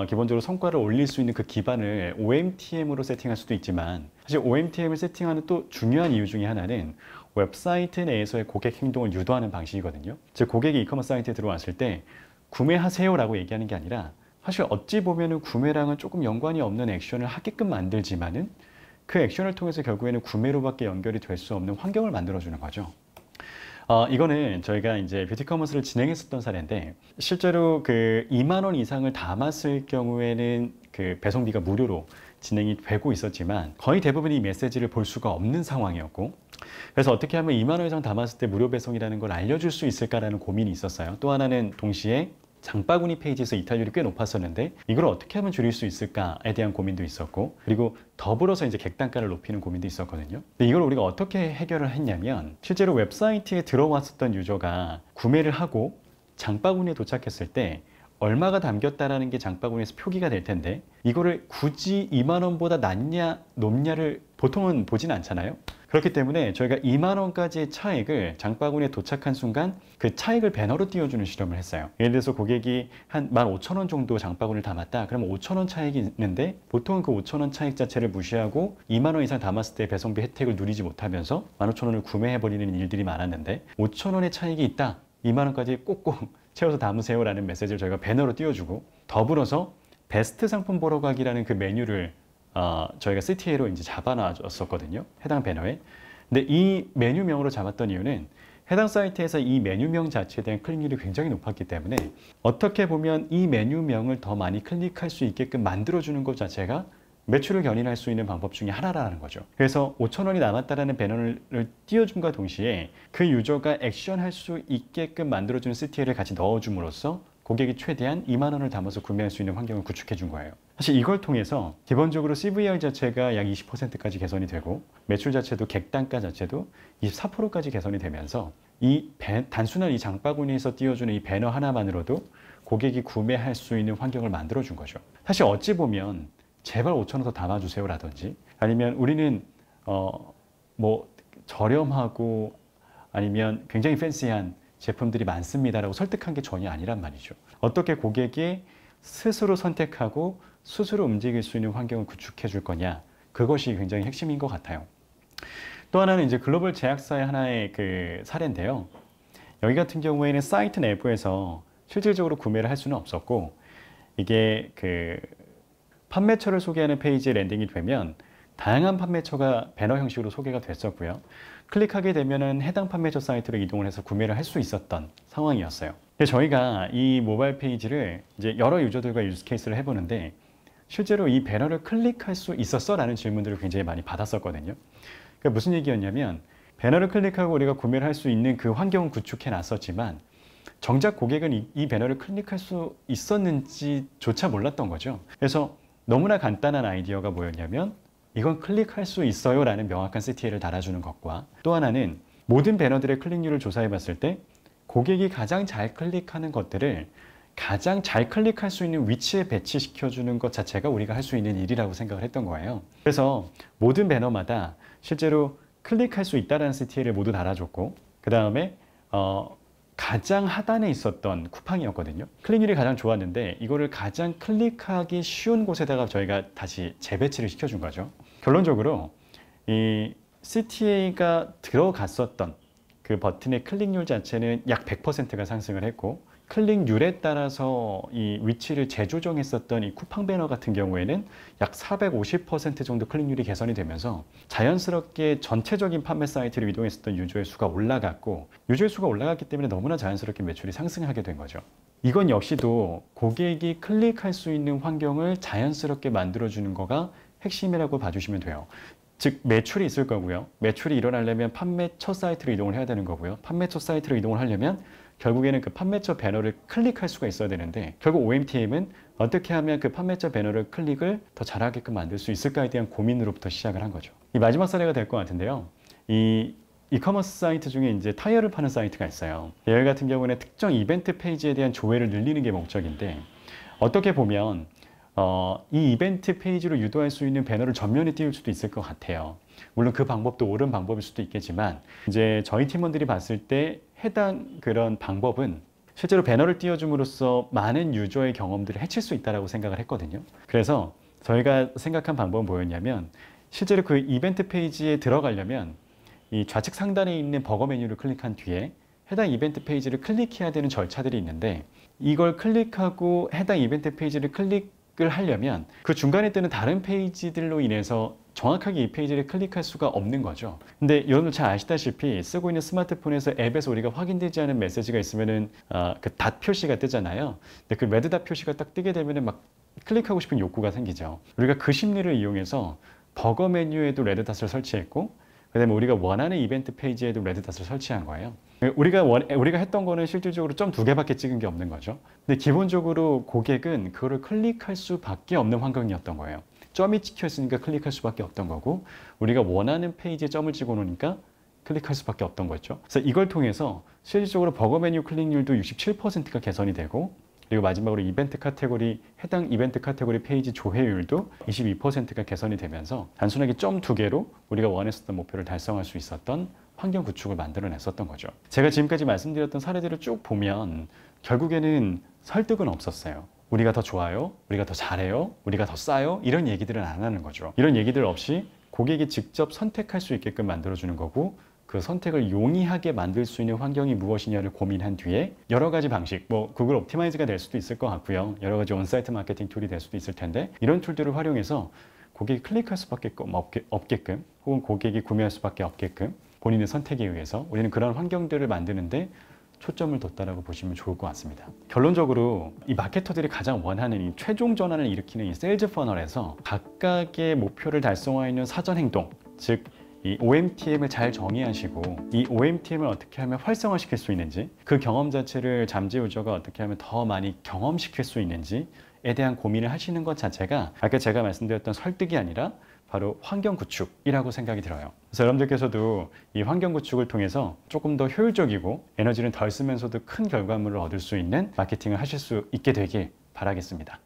기본적으로 성과를 올릴 수 있는 그 기반을 OMTM으로 세팅할 수도 있지만, 사실 OMTM을 세팅하는 또 중요한 이유 중에 하나는 웹사이트 내에서의 고객 행동을 유도하는 방식이거든요. 즉 고객이 이커머스 사이트에 들어왔을 때 구매하세요라고 얘기하는 게 아니라, 사실 어찌 보면은 구매랑은 조금 연관이 없는 액션을 하게끔 만들지만은 그 액션을 통해서 결국에는 구매로밖에 연결이 될 수 없는 환경을 만들어주는 거죠. 이거는 저희가 이제 뷰티 커머스를 진행했었던 사례인데, 실제로 그 2만 원 이상을 담았을 경우에는 그 배송비가 무료로 진행이 되고 있었지만, 거의 대부분이 이 메시지를 볼 수가 없는 상황이었고, 그래서 어떻게 하면 2만 원 이상 담았을 때 무료 배송이라는 걸 알려줄 수 있을까라는 고민이 있었어요. 또 하나는 동시에 장바구니 페이지에서 이탈률이 꽤 높았었는데 이걸 어떻게 하면 줄일 수 있을까에 대한 고민도 있었고, 그리고 더불어서 이제 객단가를 높이는 고민도 있었거든요. 근데 이걸 우리가 어떻게 해결을 했냐면, 실제로 웹사이트에 들어왔었던 유저가 구매를 하고 장바구니에 도착했을 때 얼마가 담겼다라는 게 장바구니에서 표기가 될 텐데, 이거를 굳이 2만 원보다 낮냐 높냐를 보통은 보진 않잖아요. 그렇기 때문에 저희가 2만 원까지의 차액을 장바구니에 도착한 순간 그 차액을 배너로 띄워주는 실험을 했어요. 예를 들어서 고객이 한 15,000원 정도 장바구니를 담았다. 그러면 5,000원 차액이 있는데, 보통은 그 5,000원 차액 자체를 무시하고 2만 원 이상 담았을 때 배송비 혜택을 누리지 못하면서 15,000원을 구매해버리는 일들이 많았는데, 5,000원의 차익이 있다, 2만 원까지 꼭꼭 채워서 담으세요 라는 메시지를 저희가 배너로 띄워주고, 더불어서 베스트 상품 보러 가기라는 그 메뉴를 저희가 CTA로 이제 잡아놔줬었거든요, 해당 배너에. 근데 이 메뉴명으로 잡았던 이유는 해당 사이트에서 이 메뉴명 자체에 대한 클릭률이 굉장히 높았기 때문에, 어떻게 보면 이 메뉴명을 더 많이 클릭할 수 있게끔 만들어주는 것 자체가 매출을 견인할 수 있는 방법 중에 하나라는 거죠. 그래서 5,000원이 남았다라는 배너를 띄워줌과 동시에 그 유저가 액션할 수 있게끔 만들어주는 CTA를 같이 넣어줌으로써 고객이 최대한 2만 원을 담아서 구매할 수 있는 환경을 구축해 준 거예요. 사실 이걸 통해서 기본적으로 CVR 자체가 약 20%까지 개선이 되고, 매출 자체도 객단가 자체도 24%까지 개선이 되면서 단순한 이 장바구니에서 띄워주는 이 배너 하나만으로도 고객이 구매할 수 있는 환경을 만들어 준 거죠. 사실 어찌 보면 제발 5,000원 더 담아주세요 라든지, 아니면 우리는 뭐 저렴하고 아니면 굉장히 팬시한 제품들이 많습니다라고 설득한 게 전혀 아니란 말이죠. 어떻게 고객이 스스로 선택하고 스스로 움직일 수 있는 환경을 구축해 줄 거냐, 그것이 굉장히 핵심인 것 같아요. 또 하나는 이제 글로벌 제약사의 하나의 그 사례인데요. 여기 같은 경우에는 사이트 내부에서 실질적으로 구매를 할 수는 없었고, 이게 그 판매처를 소개하는 페이지에 랜딩이 되면 다양한 판매처가 배너 형식으로 소개가 됐었고요. 클릭하게 되면은 해당 판매처 사이트로 이동을 해서 구매를 할 수 있었던 상황이었어요. 근데 저희가 이 모바일 페이지를 이제 여러 유저들과 유즈 케이스를 해보는데 실제로 이 배너를 클릭할 수 있었어? 라는 질문들을 굉장히 많이 받았었거든요. 그러니까 무슨 얘기였냐면 배너를 클릭하고 우리가 구매를 할 수 있는 그 환경은 구축해 놨었지만 정작 고객은 이 배너를 클릭할 수 있었는지조차 몰랐던 거죠. 그래서 너무나 간단한 아이디어가 뭐였냐면 이건 클릭할 수 있어요 라는 명확한 CTA를 달아주는 것과 또 하나는 모든 배너들의 클릭률을 조사해 봤을 때 고객이 가장 잘 클릭하는 것들을 가장 잘 클릭할 수 있는 위치에 배치시켜주는 것 자체가 우리가 할 수 있는 일이라고 생각을 했던 거예요. 그래서 모든 배너마다 실제로 클릭할 수 있다는 CTA를 모두 달아줬고 그 다음에 가장 하단에 있었던 쿠팡이었거든요. 클릭률이 가장 좋았는데 이거를 가장 클릭하기 쉬운 곳에다가 저희가 다시 재배치를 시켜준 거죠. 결론적으로 이 CTA가 들어갔었던 그 버튼의 클릭률 자체는 약 100%가 상승을 했고 클릭률에 따라서 이 위치를 재조정했었던 이 쿠팡 배너 같은 경우에는 약 450% 정도 클릭률이 개선이 되면서 자연스럽게 전체적인 판매 사이트를 이동했었던 유저의 수가 올라갔고 유저의 수가 올라갔기 때문에 너무나 자연스럽게 매출이 상승하게 된 거죠. 이건 역시도 고객이 클릭할 수 있는 환경을 자연스럽게 만들어주는 거가 핵심이라고 봐주시면 돼요. 즉 매출이 있을 거고요. 매출이 일어나려면 판매처 사이트로 이동을 해야 되는 거고요. 판매처 사이트로 이동을 하려면 결국에는 그 판매처 배너를 클릭할 수가 있어야 되는데 결국 OMTM은 어떻게 하면 그 판매처 배너를 클릭을 더 잘하게끔 만들 수 있을까에 대한 고민으로부터 시작을 한 거죠. 이 마지막 사례가 될 것 같은데요. 이 이커머스 사이트 중에 이제 타이어를 파는 사이트가 있어요. 여기 같은 경우는 특정 이벤트 페이지에 대한 조회를 늘리는 게 목적인데 어떻게 보면 이 이벤트 페이지로 유도할 수 있는 배너를 전면에 띄울 수도 있을 것 같아요. 물론 그 방법도 옳은 방법일 수도 있겠지만 이제 저희 팀원들이 봤을 때 해당 그런 방법은 실제로 배너를 띄워줌으로써 많은 유저의 경험들을 해칠 수 있다고 생각을 했거든요. 그래서 저희가 생각한 방법은 뭐였냐면 실제로 그 이벤트 페이지에 들어가려면 이 좌측 상단에 있는 버거 메뉴를 클릭한 뒤에 해당 이벤트 페이지를 클릭해야 되는 절차들이 있는데 이걸 클릭하고 해당 이벤트 페이지를 클릭을 하려면 그 중간에 뜨는 다른 페이지들로 인해서 정확하게 이 페이지를 클릭할 수가 없는 거죠. 근데 여러분들 잘 아시다시피 쓰고 있는 스마트폰에서 앱에서 우리가 확인되지 않은 메시지가 있으면은 그 닷 표시가 뜨잖아요. 근데 그 레드 닷 표시가 딱 뜨게 되면은 막 클릭하고 싶은 욕구가 생기죠. 우리가 그 심리를 이용해서 버거 메뉴에도 레드 닷을 설치했고 그다음에 우리가 원하는 이벤트 페이지에도 레드 닷을 설치한 거예요. 우리가 했던 거는 실질적으로 점 2개밖에 찍은 게 없는 거죠. 근데 기본적으로 고객은 그거를 클릭할 수밖에 없는 환경이었던 거예요. 점이 찍혀 있으니까 클릭할 수밖에 없던 거고 우리가 원하는 페이지에 점을 찍어 놓으니까 클릭할 수밖에 없던 거죠. 그래서 이걸 통해서 실질적으로 버거 메뉴 클릭률도 67%가 개선이 되고 그리고 마지막으로 해당 이벤트 카테고리 페이지 조회율도 22%가 개선이 되면서 단순하게 점 2개로 우리가 원했었던 목표를 달성할 수 있었던 환경 구축을 만들어냈었던 거죠. 제가 지금까지 말씀드렸던 사례들을 쭉 보면 결국에는 설득은 없었어요. 우리가 더 좋아요, 우리가 더 잘해요, 우리가 더 싸요 이런 얘기들은 안 하는 거죠. 이런 얘기들 없이 고객이 직접 선택할 수 있게끔 만들어주는 거고 그 선택을 용이하게 만들 수 있는 환경이 무엇이냐를 고민한 뒤에 여러 가지 방식, 뭐 구글 옵티마이즈가 될 수도 있을 것 같고요. 여러 가지 온사이트 마케팅 툴이 될 수도 있을 텐데 이런 툴들을 활용해서 고객이 클릭할 수밖에 없게끔 혹은 고객이 구매할 수밖에 없게끔 본인의 선택에 의해서 우리는 그런 환경들을 만드는데 초점을 뒀다라고 보시면 좋을 것 같습니다. 결론적으로 이 마케터들이 가장 원하는 이 최종 전환을 일으키는 이 세일즈 퍼널에서 각각의 목표를 달성하는 사전 행동, 즉 이 OMTM을 잘 정의하시고 이 OMTM을 어떻게 하면 활성화시킬 수 있는지 그 경험 자체를 잠재 유저가 어떻게 하면 더 많이 경험시킬 수 있는지에 대한 고민을 하시는 것 자체가 아까 제가 말씀드렸던 설득이 아니라 바로 환경 구축이라고 생각이 들어요. 그래서 여러분들께서도 이 환경 구축을 통해서 조금 더 효율적이고 에너지를 덜 쓰면서도 큰 결과물을 얻을 수 있는 마케팅을 하실 수 있게 되길 바라겠습니다.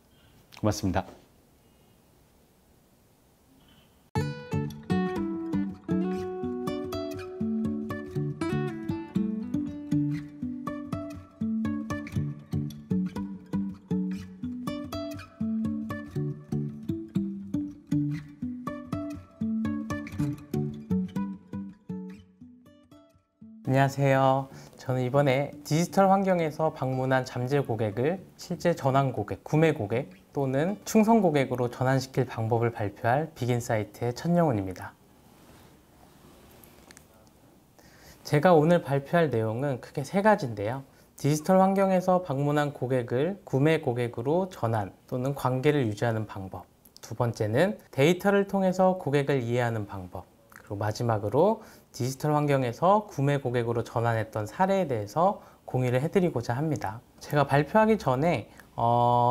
고맙습니다. 안녕하세요. 저는 이번에 디지털 환경에서 방문한 잠재 고객을 실제 전환 고객, 구매 고객 또는 충성 고객으로 전환시킬 방법을 발표할 비긴 사이트의 천영훈입니다. 제가 오늘 발표할 내용은 크게 세 가지인데요. 디지털 환경에서 방문한 고객을 구매 고객으로 전환 또는 관계를 유지하는 방법. 두 번째는 데이터를 통해서 고객을 이해하는 방법. 그리고 마지막으로 디지털 환경에서 구매 고객으로 전환했던 사례에 대해서 공유를 해드리고자 합니다. 제가 발표하기 전에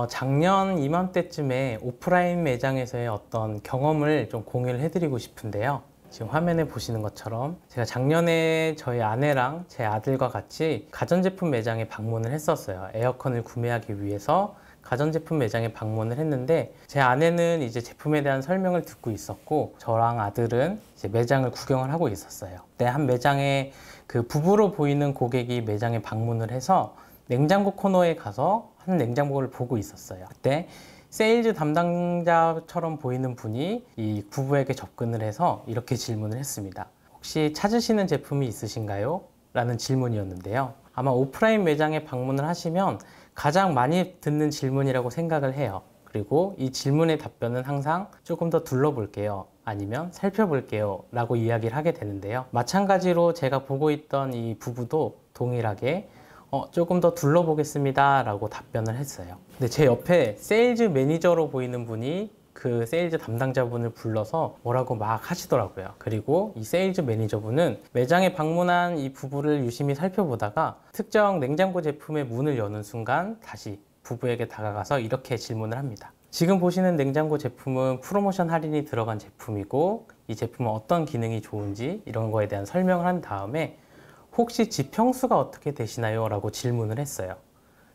작년 이맘때쯤에 오프라인 매장에서의 어떤 경험을 좀 공유를 해드리고 싶은데요. 지금 화면에 보시는 것처럼 제가 작년에 저희 아내랑 제 아들과 같이 가전제품 매장에 방문을 했었어요. 에어컨을 구매하기 위해서 가전제품 매장에 방문을 했는데 제 아내는 이제 제품에 대한 설명을 듣고 있었고 저랑 아들은 이제 매장을 구경을 하고 있었어요. 그때 한 매장에 그 부부로 보이는 고객이 매장에 방문을 해서 냉장고 코너에 가서 한 냉장고를 보고 있었어요. 그때 세일즈 담당자처럼 보이는 분이 이 부부에게 접근을 해서 이렇게 질문을 했습니다. 혹시 찾으시는 제품이 있으신가요? 라는 질문이었는데요. 아마 오프라인 매장에 방문을 하시면 가장 많이 듣는 질문이라고 생각을 해요. 그리고 이 질문의 답변은 항상 조금 더 둘러볼게요. 아니면 살펴볼게요. 라고 이야기를 하게 되는데요. 마찬가지로 제가 보고 있던 이 부부도 동일하게 조금 더 둘러보겠습니다. 라고 답변을 했어요. 근데 제 옆에 세일즈 매니저로 보이는 분이 그 세일즈 담당자분을 불러서 뭐라고 막 하시더라고요. 그리고 이 세일즈 매니저분은 매장에 방문한 이 부부를 유심히 살펴보다가 특정 냉장고 제품의 문을 여는 순간 다시 부부에게 다가가서 이렇게 질문을 합니다. 지금 보시는 냉장고 제품은 프로모션 할인이 들어간 제품이고 이 제품은 어떤 기능이 좋은지 이런 거에 대한 설명을 한 다음에 혹시 집 평수가 어떻게 되시나요? 라고 질문을 했어요.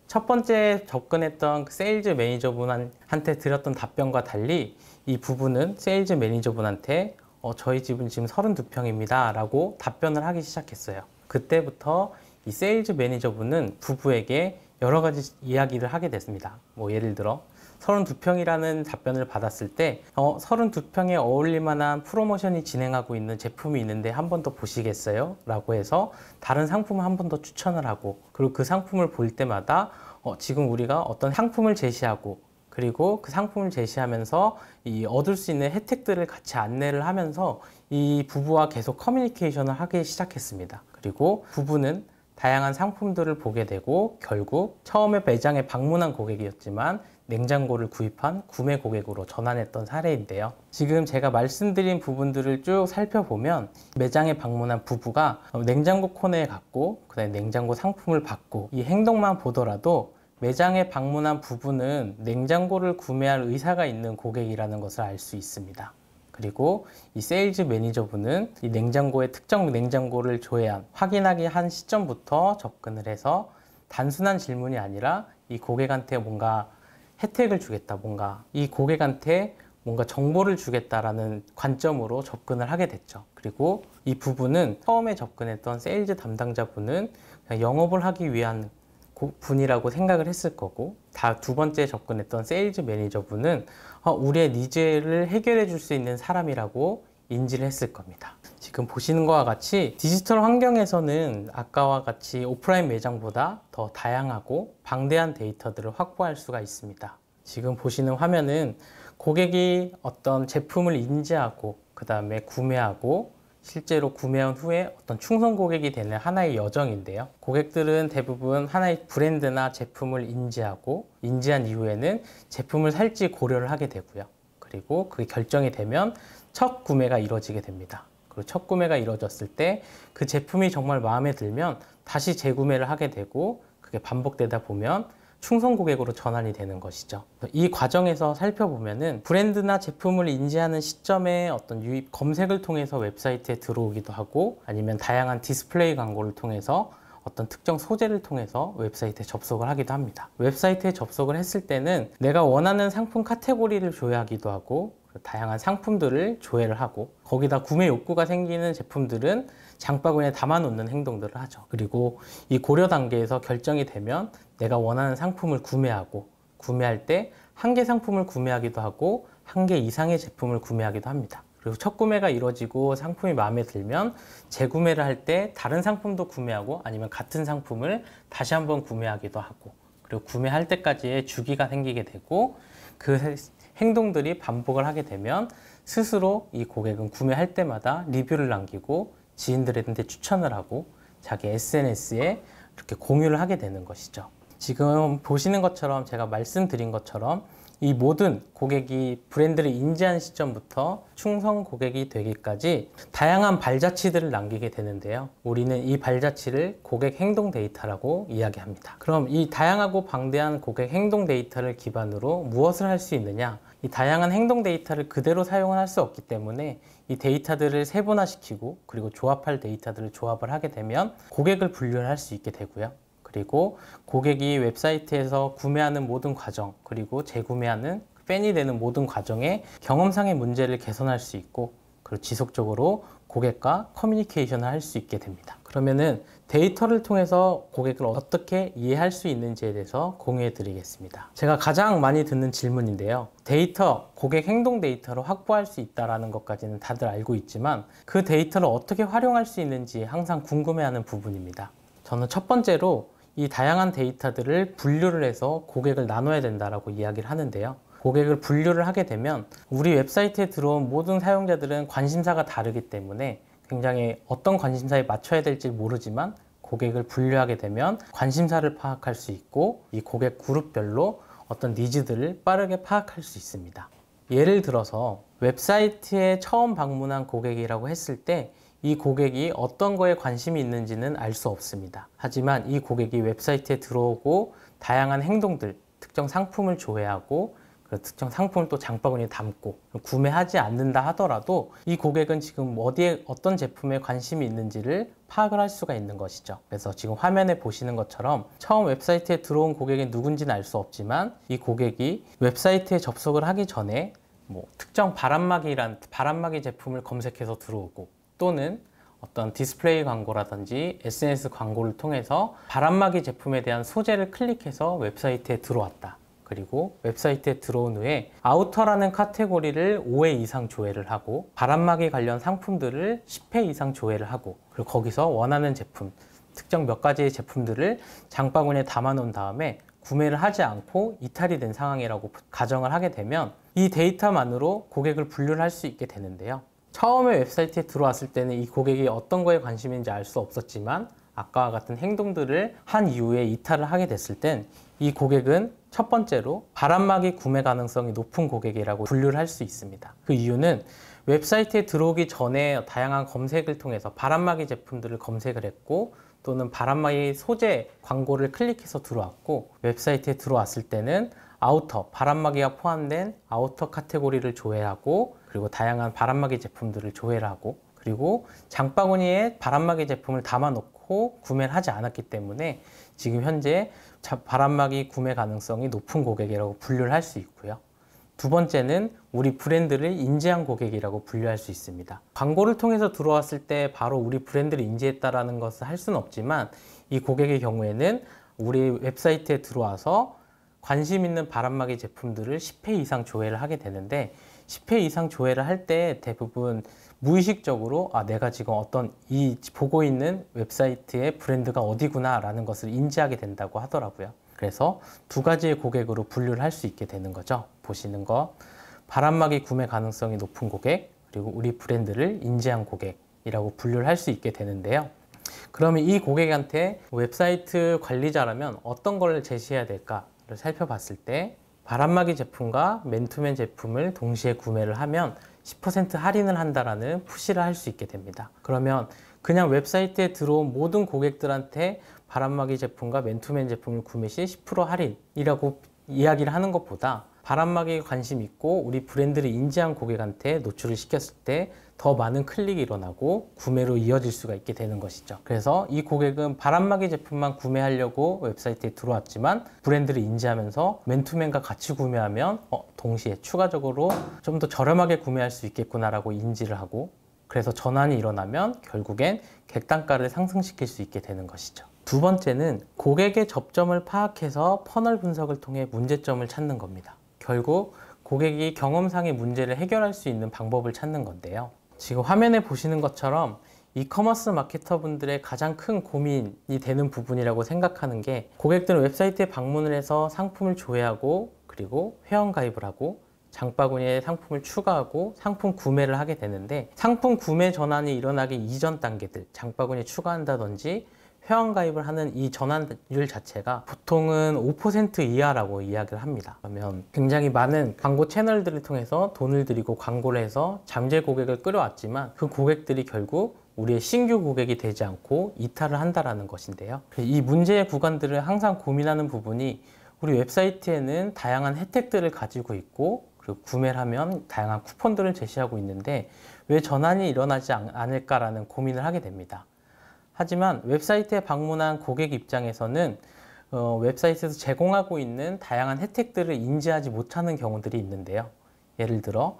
첫 번째 접근했던 그 세일즈 매니저분한테 드렸던 답변과 달리 이 부부는 세일즈 매니저분한테 저희 집은 지금 32평입니다 라고 답변을 하기 시작했어요. 그때부터 이 세일즈 매니저분은 부부에게 여러 가지 이야기를 하게 됐습니다. 뭐 예를 들어 32평이라는 답변을 받았을 때 32평에 어울릴 만한 프로모션이 진행하고 있는 제품이 있는데 한 번 더 보시겠어요? 라고 해서 다른 상품을 한 번 더 추천을 하고 그리고 그 상품을 볼 때마다 지금 우리가 어떤 상품을 제시하고 그리고 그 상품을 제시하면서 얻을 수 있는 혜택들을 같이 안내를 하면서 이 부부와 계속 커뮤니케이션을 하기 시작했습니다. 그리고 부부는 다양한 상품들을 보게 되고 결국 처음에 매장에 방문한 고객이었지만 냉장고를 구입한 구매 고객으로 전환했던 사례인데요. 지금 제가 말씀드린 부분들을 쭉 살펴보면 매장에 방문한 부부가 냉장고 코너에 갔고 그다음에 냉장고 상품을 받고 이 행동만 보더라도 매장에 방문한 부부는 냉장고를 구매할 의사가 있는 고객이라는 것을 알 수 있습니다. 그리고 이 세일즈 매니저분은 이 냉장고의 특정 냉장고를 조회한 확인하기 한 시점부터 접근을 해서 단순한 질문이 아니라 이 고객한테 뭔가 혜택을 주겠다, 이 고객한테 뭔가 정보를 주겠다라는 관점으로 접근을 하게 됐죠. 그리고 이 부분은 처음에 접근했던 세일즈 담당자분은 그냥 영업을 하기 위한 분이라고 생각을 했을 거고 두 번째 접근했던 세일즈 매니저분은 우리의 니즈를 해결해 줄 수 있는 사람이라고 인지를 했을 겁니다. 지금 보시는 것과 같이 디지털 환경에서는 아까와 같이 오프라인 매장보다 더 다양하고 방대한 데이터들을 확보할 수가 있습니다. 지금 보시는 화면은 고객이 어떤 제품을 인지하고 그 다음에 구매하고 실제로 구매한 후에 어떤 충성 고객이 되는 하나의 여정인데요. 고객들은 대부분 하나의 브랜드나 제품을 인지한 이후에는 제품을 살지 고려를 하게 되고요. 그리고 그게 결정이 되면 첫 구매가 이루어지게 됩니다. 그리고 첫 구매가 이루어졌을 때 그 제품이 정말 마음에 들면 다시 재구매를 하게 되고 그게 반복되다 보면 충성 고객으로 전환이 되는 것이죠. 이 과정에서 살펴보면은 브랜드나 제품을 인지하는 시점에 어떤 유입 검색을 통해서 웹사이트에 들어오기도 하고 아니면 다양한 디스플레이 광고를 통해서 어떤 특정 소재를 통해서 웹사이트에 접속을 하기도 합니다. 웹사이트에 접속을 했을 때는 내가 원하는 상품 카테고리를 조회하기도 하고 다양한 상품들을 조회를 하고 거기다 구매 욕구가 생기는 제품들은 장바구니에 담아놓는 행동들을 하죠. 그리고 이 고려 단계에서 결정이 되면 내가 원하는 상품을 구매하고 구매할 때 한 개 상품을 구매하기도 하고 한 개 이상의 제품을 구매하기도 합니다. 그리고 첫 구매가 이루어지고 상품이 마음에 들면 재구매를 할 때 다른 상품도 구매하고 아니면 같은 상품을 다시 한번 구매하기도 하고, 그리고 구매할 때까지의 주기가 생기게 되고, 그 행동들이 반복을 하게 되면 스스로 이 고객은 구매할 때마다 리뷰를 남기고 지인들한테 추천을 하고 자기 SNS에 이렇게 공유를 하게 되는 것이죠. 지금 보시는 것처럼 제가 말씀드린 것처럼 이 모든 고객이 브랜드를 인지한 시점부터 충성 고객이 되기까지 다양한 발자취들을 남기게 되는데요. 우리는 이 발자취를 고객 행동 데이터라고 이야기합니다. 그럼 이 다양하고 방대한 고객 행동 데이터를 기반으로 무엇을 할 수 있느냐? 이 다양한 행동 데이터를 그대로 사용을 할 수 없기 때문에 이 데이터들을 세분화시키고 그리고 조합할 데이터들을 조합을 하게 되면 고객을 분류를 할 수 있게 되고요. 그리고 고객이 웹사이트에서 구매하는 모든 과정, 그리고 재구매하는 팬이 되는 모든 과정에 경험상의 문제를 개선할 수 있고, 그리고 지속적으로 고객과 커뮤니케이션을 할 수 있게 됩니다. 그러면은 데이터를 통해서 고객을 어떻게 이해할 수 있는지에 대해서 공유해 드리겠습니다. 제가 가장 많이 듣는 질문인데요. 데이터, 고객 행동 데이터를 확보할 수 있다는 것까지는 다들 알고 있지만 그 데이터를 어떻게 활용할 수 있는지 항상 궁금해하는 부분입니다. 저는 첫 번째로 이 다양한 데이터들을 분류를 해서 고객을 나눠야 된다라고 이야기를 하는데요. 고객을 분류를 하게 되면 우리 웹사이트에 들어온 모든 사용자들은 관심사가 다르기 때문에 굉장히 어떤 관심사에 맞춰야 될지 모르지만 고객을 분류하게 되면 관심사를 파악할 수 있고 이 고객 그룹별로 어떤 니즈들을 빠르게 파악할 수 있습니다. 예를 들어서 웹사이트에 처음 방문한 고객이라고 했을 때 이 고객이 어떤 거에 관심이 있는지는 알 수 없습니다. 하지만 이 고객이 웹사이트에 들어오고 다양한 행동들, 특정 상품을 조회하고 그 특정 상품을 또 장바구니에 담고 구매하지 않는다 하더라도 이 고객은 지금 어디에 어떤 제품에 관심이 있는지를 파악을 할 수가 있는 것이죠. 그래서 지금 화면에 보시는 것처럼 처음 웹사이트에 들어온 고객이 누군지는 알 수 없지만 이 고객이 웹사이트에 접속을 하기 전에 특정 바람막이 제품을 검색해서 들어오고, 또는 어떤 디스플레이 광고라든지 SNS 광고를 통해서 바람막이 제품에 대한 소재를 클릭해서 웹사이트에 들어왔다. 그리고 웹사이트에 들어온 후에 아우터라는 카테고리를 5회 이상 조회를 하고 바람막이 관련 상품들을 10회 이상 조회를 하고, 그리고 거기서 원하는 제품, 특정 몇 가지의 제품들을 장바구니에 담아 놓은 다음에 구매를 하지 않고 이탈이 된 상황이라고 가정을 하게 되면 이 데이터만으로 고객을 분류를 할 수 있게 되는데요. 처음에 웹사이트에 들어왔을 때는 이 고객이 어떤 거에 관심인지 알 수 없었지만 아까와 같은 행동들을 한 이후에 이탈을 하게 됐을 땐 이 고객은 첫 번째로 바람막이 구매 가능성이 높은 고객이라고 분류를 할 수 있습니다. 그 이유는 웹사이트에 들어오기 전에 다양한 검색을 통해서 바람막이 제품들을 검색을 했고, 또는 바람막이 소재 광고를 클릭해서 들어왔고, 웹사이트에 들어왔을 때는 아우터, 바람막이가 포함된 아우터 카테고리를 조회하고, 그리고 다양한 바람막이 제품들을 조회를 하고, 그리고 장바구니에 바람막이 제품을 담아놓고 구매를 하지 않았기 때문에 지금 현재 바람막이 구매 가능성이 높은 고객이라고 분류를 할 수 있고요. 두 번째는 우리 브랜드를 인지한 고객이라고 분류할 수 있습니다. 광고를 통해서 들어왔을 때 바로 우리 브랜드를 인지했다라는 것을 할 수는 없지만 이 고객의 경우에는 우리 웹사이트에 들어와서 관심 있는 바람막이 제품들을 10회 이상 조회를 하게 되는데, 10회 이상 조회를 할 때 대부분 무의식적으로 내가 지금 어떤 이 보고 있는 웹사이트의 브랜드가 어디구나 라는 것을 인지하게 된다고 하더라고요. 그래서 두 가지의 고객으로 분류를 할 수 있게 되는 거죠. 보시는 거, 바람막이 구매 가능성이 높은 고객, 그리고 우리 브랜드를 인지한 고객이라고 분류를 할 수 있게 되는데요. 그러면 이 고객한테 웹사이트 관리자라면 어떤 걸 제시해야 될까를 살펴봤을 때, 바람막이 제품과 맨투맨 제품을 동시에 구매를 하면 10% 할인을 한다라는 푸시를 할 수 있게 됩니다. 그러면 그냥 웹사이트에 들어온 모든 고객들한테 바람막이 제품과 맨투맨 제품을 구매 시 10% 할인이라고 이야기를 하는 것보다 바람막이에 관심 있고 우리 브랜드를 인지한 고객한테 노출을 시켰을 때 더 많은 클릭이 일어나고 구매로 이어질 수가 있게 되는 것이죠. 그래서 이 고객은 바람막이 제품만 구매하려고 웹사이트에 들어왔지만 브랜드를 인지하면서 맨투맨과 같이 구매하면 동시에 추가적으로 좀 더 저렴하게 구매할 수 있겠구나라고 인지를 하고, 그래서 전환이 일어나면 결국엔 객단가를 상승시킬 수 있게 되는 것이죠. 두 번째는 고객의 접점을 파악해서 퍼널 분석을 통해 문제점을 찾는 겁니다. 결국 고객이 경험상의 문제를 해결할 수 있는 방법을 찾는 건데요. 지금 화면에 보시는 것처럼 이커머스 마케터분들의 가장 큰 고민이 되는 부분이라고 생각하는 게, 고객들은 웹사이트에 방문을 해서 상품을 조회하고 그리고 회원가입을 하고 장바구니에 상품을 추가하고 상품 구매를 하게 되는데, 상품 구매 전환이 일어나기 이전 단계들, 장바구니에 추가한다든지 회원가입을 하는 이 전환율 자체가 보통은 5% 이하라고 이야기를 합니다. 그러면 굉장히 많은 광고 채널들을 통해서 돈을 들이고 광고를 해서 잠재 고객을 끌어왔지만 그 고객들이 결국 우리의 신규 고객이 되지 않고 이탈을 한다는 것인데요. 이 문제의 구간들을 항상 고민하는 부분이, 우리 웹사이트에는 다양한 혜택들을 가지고 있고 그리고 구매를 하면 다양한 쿠폰들을 제시하고 있는데 왜 전환이 일어나지 않을까라는 고민을 하게 됩니다. 하지만 웨브사이트에 방문한 고객 입장에서는 웹사이트에서 제공하고 있는 다양한 혜택들을 인지하지 못하는 경우들이 있는데요. 예를 들어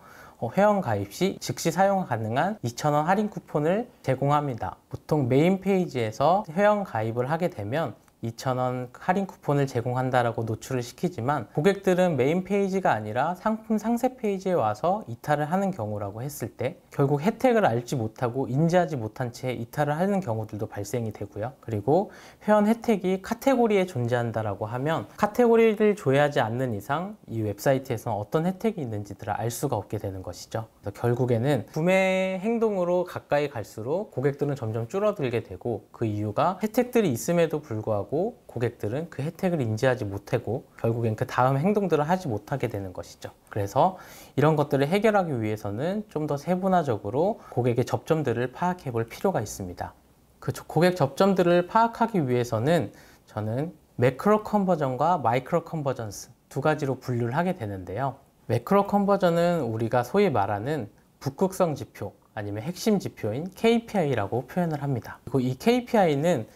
회원 가입 시 즉시 사용 가능한 2,000원 할인 쿠폰을 제공합니다. 보통 메인 페이지에서 회원 가입을 하게 되면 2,000원 할인 쿠폰을 제공한다라고 노출을 시키지만, 고객들은 메인 페이지가 아니라 상품 상세 페이지에 와서 이탈을 하는 경우라고 했을 때 결국 혜택을 알지 못하고 인지하지 못한 채 이탈을 하는 경우들도 발생이 되고요. 그리고 회원 혜택이 카테고리에 존재한다라고 하면 카테고리를 조회하지 않는 이상 이 웹사이트에서는 어떤 혜택이 있는지들을 알 수가 없게 되는 것이죠. 그래서 결국에는 구매 행동으로 가까이 갈수록 고객들은 점점 줄어들게 되고, 그 이유가 혜택들이 있음에도 불구하고 고객들은 그 혜택을 인지하지 못하고 결국엔 그 다음 행동들을 하지 못하게 되는 것이죠. 그래서 이런 것들을 해결하기 위해서는 좀 더 세분화적으로 고객의 접점들을 파악해 볼 필요가 있습니다. 그 고객 접점들을 파악하기 위해서는 저는 매크로 컨버전과 마이크로 컨버전스 두 가지로 분류를 하게 되는데요. 매크로 컨버전은 우리가 소위 말하는 북극성 지표 아니면 핵심 지표인 KPI라고 표현을 합니다. 그리고 이 KPI는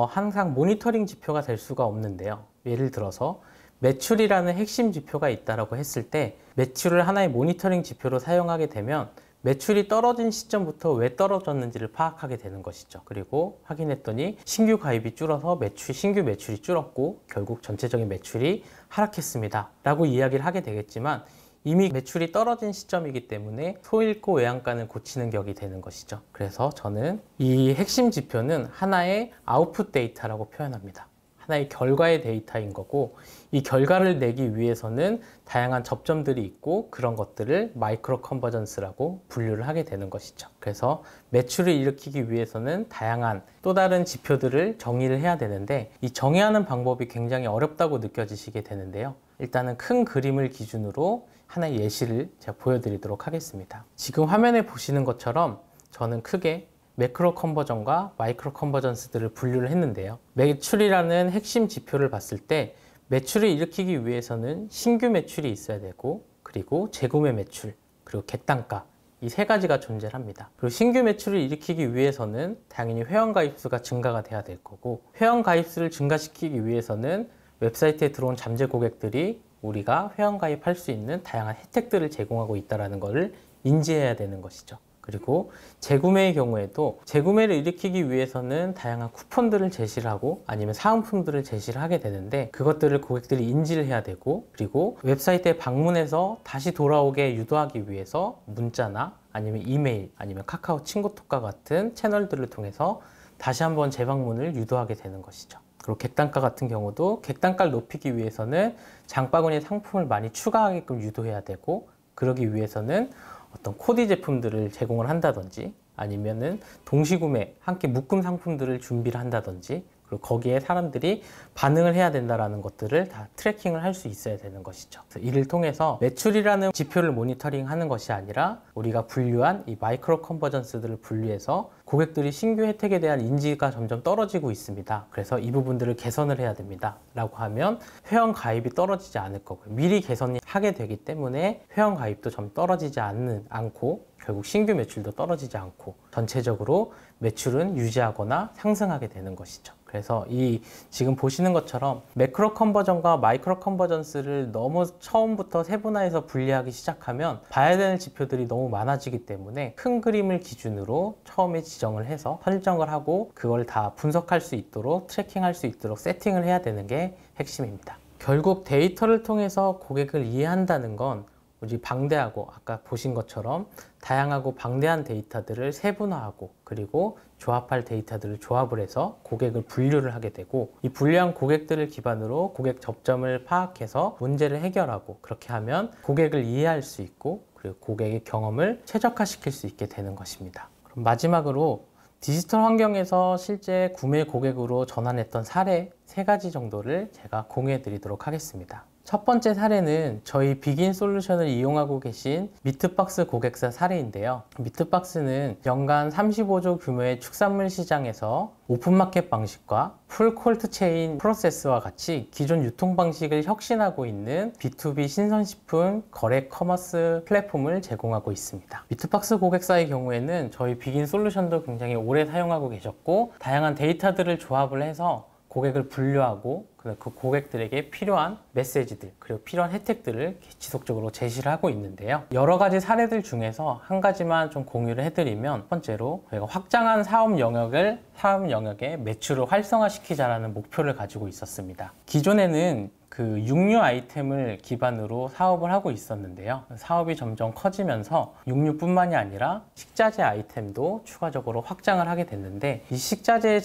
항상 모니터링 지표가 될 수가 없는데요. 예를 들어서 매출이라는 핵심 지표가 있다고 했을 때, 매출을 하나의 모니터링 지표로 사용하게 되면 매출이 떨어진 시점부터 왜 떨어졌는지를 파악하게 되는 것이죠. 그리고 확인했더니 신규 가입이 줄어서 신규 매출이 줄었고 결국 전체적인 매출이 하락했습니다 라고 이야기를 하게 되겠지만, 이미 매출이 떨어진 시점이기 때문에 소읽고 외양간을 고치는 격이 되는 것이죠. 그래서 저는 이 핵심 지표는 하나의 아웃풋 데이터라고 표현합니다. 하나의 결과의 데이터인 거고, 이 결과를 내기 위해서는 다양한 접점들이 있고 그런 것들을 마이크로 컨버전스라고 분류를 하게 되는 것이죠. 그래서 매출을 일으키기 위해서는 다양한 또 다른 지표들을 정의를 해야 되는데, 이 정의하는 방법이 굉장히 어렵다고 느껴지시게 되는데요. 일단은 큰 그림을 기준으로 하나의 예시를 제가 보여드리도록 하겠습니다. 지금 화면에 보시는 것처럼 저는 크게 매크로 컨버전과 마이크로 컨버전스들을 분류를 했는데요. 매출이라는 핵심 지표를 봤을 때 매출을 일으키기 위해서는 신규 매출이 있어야 되고, 그리고 재구매 매출, 그리고 객단가, 이 세 가지가 존재합니다. 그리고 신규 매출을 일으키기 위해서는 당연히 회원 가입 수가 증가가 돼야 될 거고, 회원 가입 수를 증가시키기 위해서는 웹사이트에 들어온 잠재 고객들이 우리가 회원 가입할 수 있는 다양한 혜택들을 제공하고 있다는 것을 인지해야 되는 것이죠. 그리고 재구매의 경우에도 재구매를 일으키기 위해서는 다양한 쿠폰들을 제시를 하고 아니면 사은품들을 제시를 하게 되는데, 그것들을 고객들이 인지를 해야 되고, 그리고 웹사이트에 방문해서 다시 돌아오게 유도하기 위해서 문자나 아니면 이메일 아니면 카카오 친구톡과 같은 채널들을 통해서 다시 한번 재방문을 유도하게 되는 것이죠. 그리고 객단가 같은 경우도 객단가를 높이기 위해서는 장바구니에 상품을 많이 추가하게끔 유도해야 되고, 그러기 위해서는 어떤 코디 제품들을 제공을 한다든지 아니면은 동시구매 함께 묶음 상품들을 준비를 한다든지, 그리고 거기에 사람들이 반응을 해야 된다는 것들을 다 트래킹을 할 수 있어야 되는 것이죠. 그래서 이를 통해서 매출이라는 지표를 모니터링 하는 것이 아니라 우리가 분류한 이 마이크로 컨버전스들을 분류해서 고객들이 신규 혜택에 대한 인지가 점점 떨어지고 있습니다. 그래서 이 부분들을 개선을 해야 됩니다 라고 하면 회원 가입이 떨어지지 않을 거고요. 미리 개선하게 되기 때문에 회원 가입도 좀 떨어지지 않고 결국 신규 매출도 떨어지지 않고 전체적으로 매출은 유지하거나 상승하게 되는 것이죠. 그래서 이 지금 보시는 것처럼 매크로 컨버전과 마이크로 컨버전스를 너무 처음부터 세분화해서 분리하기 시작하면 봐야 되는 지표들이 너무 많아지기 때문에 큰 그림을 기준으로 처음에 지정을 해서 설정을 하고 그걸 다 분석할 수 있도록 트래킹할 수 있도록 세팅을 해야 되는 게 핵심입니다. 결국 데이터를 통해서 고객을 이해한다는 건 우리 방대하고 아까 보신 것처럼 다양하고 방대한 데이터들을 세분화하고 그리고 조합할 데이터들을 조합을 해서 고객을 분류를 하게 되고 이 분류한 고객들을 기반으로 고객 접점을 파악해서 문제를 해결하고 그렇게 하면 고객을 이해할 수 있고 그리고 고객의 경험을 최적화시킬 수 있게 되는 것입니다. 그럼 마지막으로 디지털 환경에서 실제 구매 고객으로 전환했던 사례 3가지 정도를 제가 공유해 드리도록 하겠습니다. 첫 번째 사례는 저희 비긴 솔루션을 이용하고 계신 미트박스 고객사 사례인데요. 미트박스는 연간 35조 규모의 축산물 시장에서 오픈마켓 방식과 풀 콜드체인 프로세스와 같이 기존 유통 방식을 혁신하고 있는 B2B 신선식품 거래 커머스 플랫폼을 제공하고 있습니다. 미트박스 고객사의 경우에는 저희 비긴 솔루션도 굉장히 오래 사용하고 계셨고 다양한 데이터들을 조합을 해서 고객을 분류하고 그 고객들에게 필요한 메시지들 그리고 필요한 혜택들을 지속적으로 제시를 하고 있는데요. 여러 가지 사례들 중에서 한 가지만 좀 공유를 해드리면 첫 번째로 저희가 확장한 사업 영역에 매출을 활성화시키자라는 목표를 가지고 있었습니다. 기존에는 그 육류 아이템을 기반으로 사업을 하고 있었는데요. 사업이 점점 커지면서 육류뿐만이 아니라 식자재 아이템도 추가적으로 확장을 하게 됐는데 이 식자재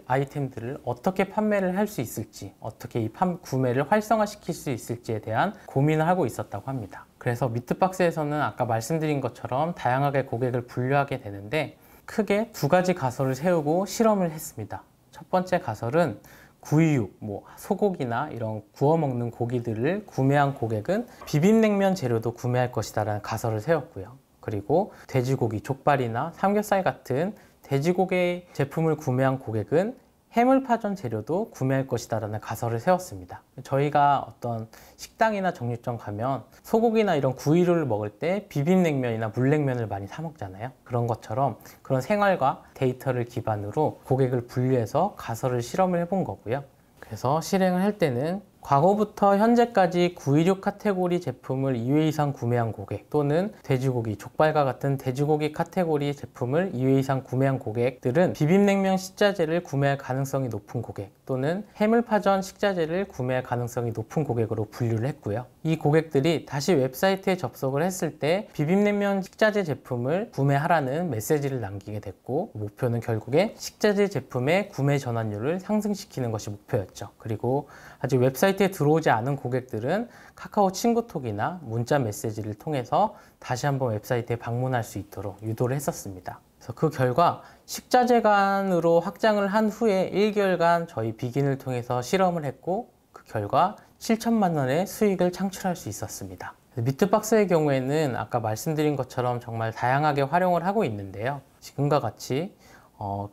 아이템들을 어떻게 판매를 할 수 있을지 어떻게 이 구매를 활성화시킬 수 있을지에 대한 고민을 하고 있었다고 합니다. 그래서 미트박스에서는 아까 말씀드린 것처럼 다양하게 고객을 분류하게 되는데 크게 2가지 가설을 세우고 실험을 했습니다. 첫 번째 가설은 구이육, 소고기나 이런 구워 먹는 고기들을 구매한 고객은 비빔냉면 재료도 구매할 것이다 라는 가설을 세웠고요. 그리고 돼지고기, 족발이나 삼겹살 같은 돼지고기 제품을 구매한 고객은 해물파전 재료도 구매할 것이다 라는 가설을 세웠습니다. 저희가 어떤 식당이나 정육점 가면 소고기나 이런 구이를 먹을 때 비빔냉면이나 물냉면을 많이 사 먹잖아요. 그런 것처럼 그런 생활과 데이터를 기반으로 고객을 분류해서 가설을 실험을 해본 거고요. 그래서 실행을 할 때는 과거부터 현재까지 구이류 카테고리 제품을 2회 이상 구매한 고객 또는 돼지고기, 족발과 같은 돼지고기 카테고리 제품을 2회 이상 구매한 고객들은 비빔냉면 식자재를 구매할 가능성이 높은 고객 또는 해물파전 식자재를 구매할 가능성이 높은 고객으로 분류를 했고요. 이 고객들이 다시 웹사이트에 접속을 했을 때 비빔냉면 식자재 제품을 구매하라는 메시지를 남기게 됐고 목표는 결국에 식자재 제품의 구매 전환율을 상승시키는 것이 목표였죠. 그리고 아직 웹사이트에 들어오지 않은 고객들은 카카오 친구톡이나 문자 메시지를 통해서 다시 한번 웹사이트에 방문할 수 있도록 유도를 했었습니다. 그래서 그 결과 식자재관으로 확장을 한 후에 1개월간 저희 비긴을 통해서 실험을 했고 그 결과 7천만 원의 수익을 창출할 수 있었습니다. 미트박스의 경우에는 아까 말씀드린 것처럼 정말 다양하게 활용을 하고 있는데요. 지금과 같이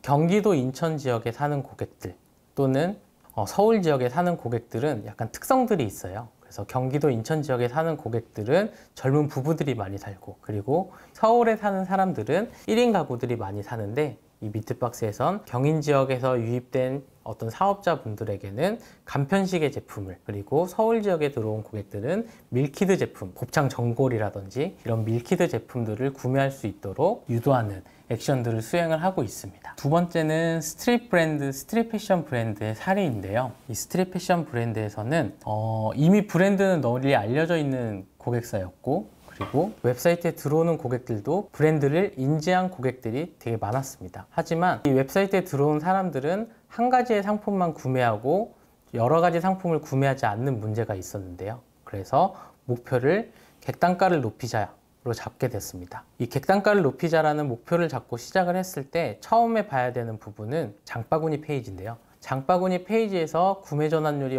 경기도 인천 지역에 사는 고객들 또는 서울 지역에 사는 고객들은 약간 특성들이 있어요. 그래서 경기도 인천 지역에 사는 고객들은 젊은 부부들이 많이 살고 그리고 서울에 사는 사람들은 1인 가구들이 많이 사는데 이 미트박스에선 경인 지역에서 유입된 어떤 사업자분들에게는 간편식의 제품을 그리고 서울 지역에 들어온 고객들은 밀키드 제품, 곱창 전골이라든지 이런 밀키드 제품들을 구매할 수 있도록 유도하는 액션들을 수행을 하고 있습니다. 두 번째는 스트릿 패션 브랜드의 사례인데요. 이 스트릿 패션 브랜드에서는 이미 브랜드는 널리 알려져 있는 고객사였고 그리고 웹사이트에 들어오는 고객들도 브랜드를 인지한 고객들이 되게 많았습니다. 하지만 이 웹사이트에 들어온 사람들은 한 가지의 상품만 구매하고 여러 가지 상품을 구매하지 않는 문제가 있었는데요. 그래서 목표를 객단가를 높이자로 잡게 됐습니다. 이 객단가를 높이자라는 목표를 잡고 시작을 했을 때 처음에 봐야 되는 부분은 장바구니 페이지인데요. 장바구니 페이지에서 구매 전환율이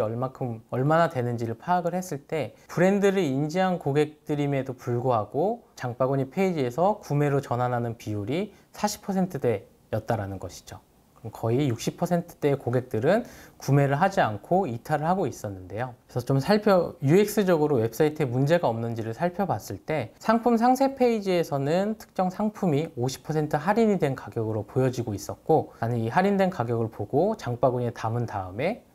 얼마나 되는지를 파악을 했을 때 브랜드를 인지한 고객들임에도 불구하고 장바구니 페이지에서 구매로 전환하는 비율이 40%대였다라는 것이죠. 거의 60%대의 고객들은 구매를 하지 않고 이탈을 하고 있었는데요. 그래서 좀 UX적으로 웹사이트에 문제가 없는지를 살펴봤을 때 상품 상세 페이지에서는 특정 상품이 50% 할인이 된 가격으로 보여지고 있었고 나는 이 할인된 가격을 보고 장바구니에 담은 다음에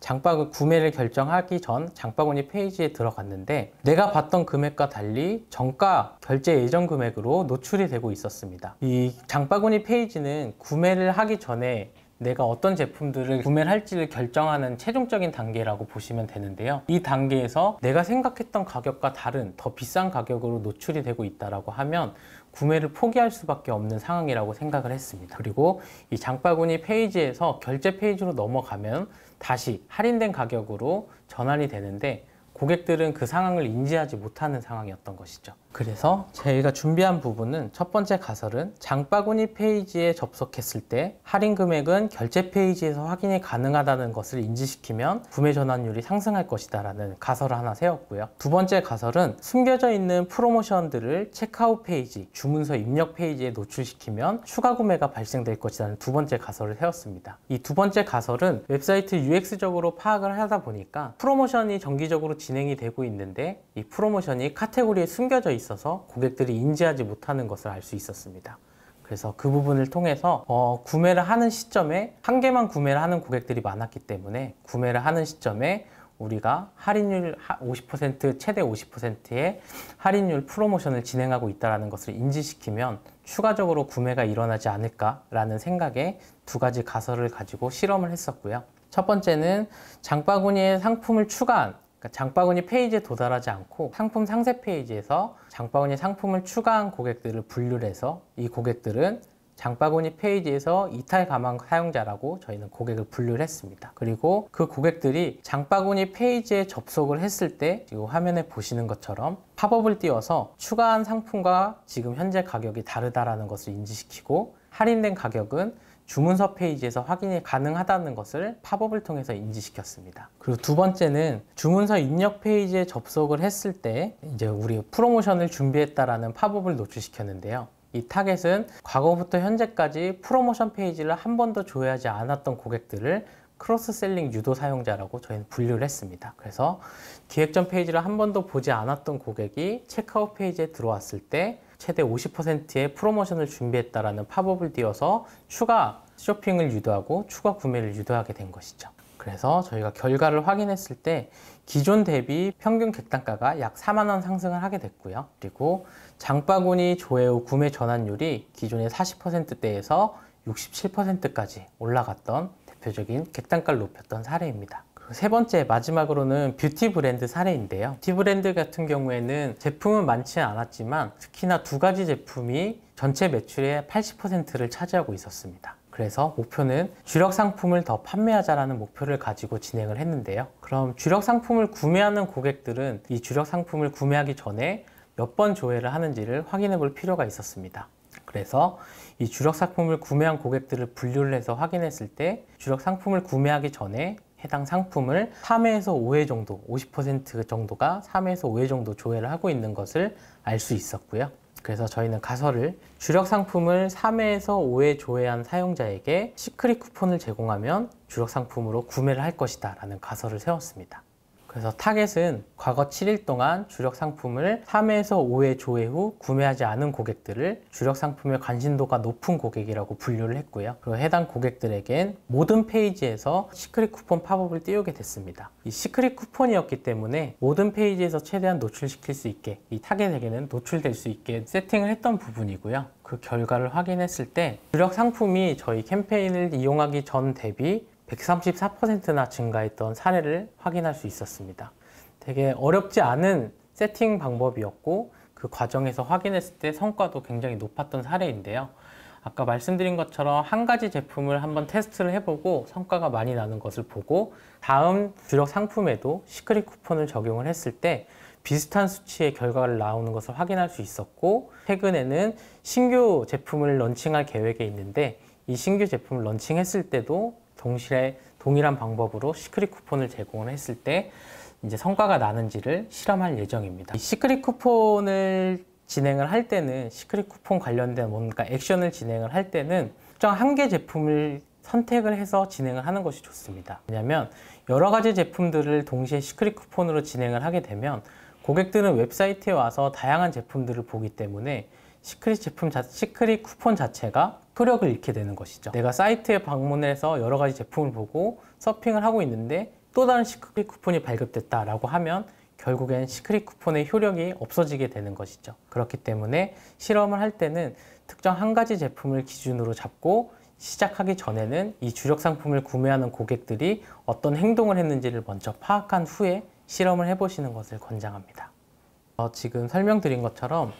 구매를 결정하기 전 장바구니 페이지에 들어갔는데 내가 봤던 금액과 달리 정가 결제 예정 금액으로 노출이 되고 있었습니다. 이 장바구니 페이지는 구매를 하기 전에 내가 어떤 제품들을 구매를 할지를 결정하는 결정하는 최종적인 단계라고 보시면 되는데요. 이 단계에서 내가 생각했던 가격과 다른 더 비싼 가격으로 노출이 되고 있다라고 하면 구매를 포기할 수밖에 없는 상황이라고 생각을 했습니다. 그리고 이 장바구니 페이지에서 결제 페이지로 넘어가면 다시 할인된 가격으로 전환이 되는데 고객들은 그 상황을 인지하지 못하는 상황이었던 것이죠. 그래서 저희가 준비한 부분은 첫 번째 가설은 장바구니 페이지에 접속했을 때 할인 금액은 결제 페이지에서 확인이 가능하다는 것을 인지시키면 구매 전환율이 상승할 것이다 라는 가설을 하나 세웠고요. 두 번째 가설은 숨겨져 있는 프로모션들을 체크아웃 페이지, 주문서 입력 페이지에 노출시키면 추가 구매가 발생될 것이라는 두 번째 가설을 세웠습니다. 이 두 번째 가설은 웹사이트 UX적으로 파악을 하다 보니까 프로모션이 정기적으로 진행이 되고 있는데 이 프로모션이 카테고리에 숨겨져 있어서 고객들이 인지하지 못하는 것을 알 수 있었습니다. 그래서 그 부분을 통해서 구매를 하는 시점에 한 개만 구매를 하는 고객들이 많았기 때문에 구매를 하는 시점에 우리가 할인율 50%, 최대 50%의 할인율 프로모션을 진행하고 있다는 것을 인지시키면 추가적으로 구매가 일어나지 않을까라는 생각에 두 가지 가설을 가지고 실험을 했었고요. 첫 번째는 장바구니에 상품을 추가한 장바구니 페이지에 도달하지 않고 상품 상세 페이지에서 장바구니 상품을 추가한 고객들을 분류를 해서 이 고객들은 장바구니 페이지에서 이탈 가망 사용자라고 저희는 고객을 분류를 했습니다. 그리고 그 고객들이 장바구니 페이지에 접속을 했을 때 지금 화면에 보시는 것처럼 팝업을 띄워서 추가한 상품과 지금 현재 가격이 다르다라는 것을 인지시키고 할인된 가격은 주문서 페이지에서 확인이 가능하다는 것을 팝업을 통해서 인지시켰습니다. 그리고 두 번째는 주문서 입력 페이지에 접속을 했을 때 이제 우리 프로모션을 준비했다라는 팝업을 노출시켰는데요. 이 타겟은 과거부터 현재까지 프로모션 페이지를 한 번도 조회하지 않았던 고객들을 크로스셀링 유도 사용자라고 저희는 분류를 했습니다. 그래서 기획 전 페이지를 한 번도 보지 않았던 고객이 체크아웃 페이지에 들어왔을 때 최대 50%의 프로모션을 준비했다라는 팝업을 띄워서 추가 쇼핑을 유도하고 추가 구매를 유도하게 된 것이죠. 그래서 저희가 결과를 확인했을 때 기존 대비 평균 객단가가 약 4만 원 상승을 하게 됐고요. 그리고 장바구니 조회 후 구매 전환율이 기존의 40%대에서 67%까지 올라갔던 대표적인 객단가를 높였던 사례입니다. 세 번째, 마지막으로는 뷰티 브랜드 사례인데요. 뷰티 브랜드 같은 경우에는 제품은 많지는 않았지만 특히나 두 가지 제품이 전체 매출의 80%를 차지하고 있었습니다. 그래서 목표는 주력 상품을 더 판매하자라는 목표를 가지고 진행을 했는데요. 그럼 주력 상품을 구매하는 고객들은 이 주력 상품을 구매하기 전에 몇 번 조회를 하는지를 확인해 볼 필요가 있었습니다. 그래서 이 주력 상품을 구매한 고객들을 분류를 해서 확인했을 때 주력 상품을 구매하기 전에 해당 상품을 3회에서 5회 정도, 50% 정도가 3회에서 5회 정도 조회를 하고 있는 것을 알 수 있었고요. 그래서 저희는 가설을 주력 상품을 3회에서 5회 조회한 사용자에게 시크릿 쿠폰을 제공하면 주력 상품으로 구매를 할 것이다 라는 가설을 세웠습니다. 그래서 타겟은 과거 7일 동안 주력 상품을 3회에서 5회 조회 후 구매하지 않은 고객들을 주력 상품의 관심도가 높은 고객이라고 분류를 했고요. 그리고 해당 고객들에겐 모든 페이지에서 시크릿 쿠폰 팝업을 띄우게 됐습니다. 이 시크릿 쿠폰이었기 때문에 모든 페이지에서 최대한 노출시킬 수 있게 이 타겟에게는 노출될 수 있게 세팅을 했던 부분이고요. 그 결과를 확인했을 때 주력 상품이 저희 캠페인을 이용하기 전 대비 134%나 증가했던 사례를 확인할 수 있었습니다. 되게 어렵지 않은 세팅 방법이었고 그 과정에서 확인했을 때 성과도 굉장히 높았던 사례인데요. 아까 말씀드린 것처럼 한 가지 제품을 한번 테스트를 해보고 성과가 많이 나는 것을 보고 다음 주력 상품에도 시크릿 쿠폰을 적용을 했을 때 비슷한 수치의 결과를 나오는 것을 확인할 수 있었고 최근에는 신규 제품을 런칭할 계획에 있는데 이 신규 제품을 런칭했을 때도 동일한 방법으로 시크릿 쿠폰을 제공을 했을 때 이제 성과가 나는지를 실험할 예정입니다. 이 시크릿 쿠폰을 진행을 할 때는 시크릿 쿠폰 관련된 뭔가 액션을 진행을 할 때는 특정 한 개 제품을 선택을 해서 진행을 하는 것이 좋습니다. 왜냐하면 여러 가지 제품들을 동시에 시크릿 쿠폰으로 진행을 하게 되면 고객들은 웹사이트에 와서 다양한 제품들을 보기 때문에 시크릿 쿠폰 자체가 효력을 잃게 되는 것이죠. 내가 사이트에 방문해서 여러 가지 제품을 보고 서핑을 하고 있는데 또 다른 시크릿 쿠폰이 발급됐다라고 하면 결국엔 시크릿 쿠폰의 효력이 없어지게 되는 것이죠. 그렇기 때문에 실험을 할 때는 특정 한 가지 제품을 기준으로 잡고 시작하기 전에는 이 주력 상품을 구매하는 고객들이 어떤 행동을 했는지를 먼저 파악한 후에 실험을 해보시는 것을 권장합니다. 지금 설명드린 것처럼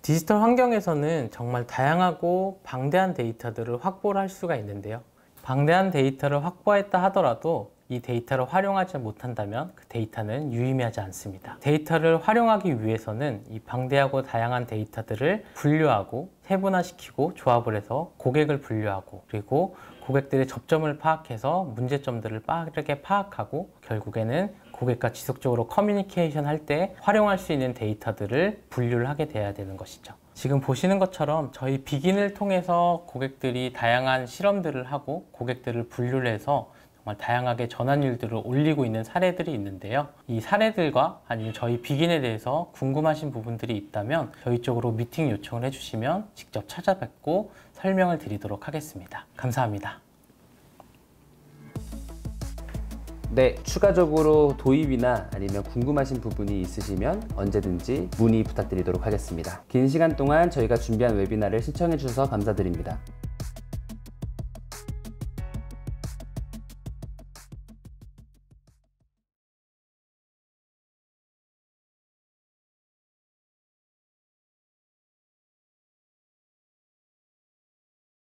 디지털 환경에서는 정말 다양하고 방대한 데이터들을 확보를 할 수가 있는데요. 방대한 데이터를 확보했다 하더라도 이 데이터를 활용하지 못한다면 그 데이터는 유의미하지 않습니다. 데이터를 활용하기 위해서는 이 방대하고 다양한 데이터들을 분류하고 세분화시키고 조합을 해서 고객을 분류하고 그리고 고객들의 접점을 파악해서 문제점들을 빠르게 파악하고 결국에는 고객과 지속적으로 커뮤니케이션 할 때 활용할 수 있는 데이터들을 분류를 하게 돼야 되는 것이죠. 지금 보시는 것처럼 저희 비긴을 통해서 고객들이 다양한 실험들을 하고 고객들을 분류를 해서 정말 다양하게 전환율들을 올리고 있는 사례들이 있는데요. 이 사례들과 아니면 저희 비긴에 대해서 궁금하신 부분들이 있다면 저희 쪽으로 미팅 요청을 해주시면 직접 찾아뵙고 설명을 드리도록 하겠습니다. 감사합니다. 네, 추가적으로 도입이나 아니면 궁금하신 부분이 있으시면 언제든지 문의 부탁드리도록 하겠습니다. 긴 시간 동안 저희가 준비한 웨비나를 신청해 주셔서 감사드립니다.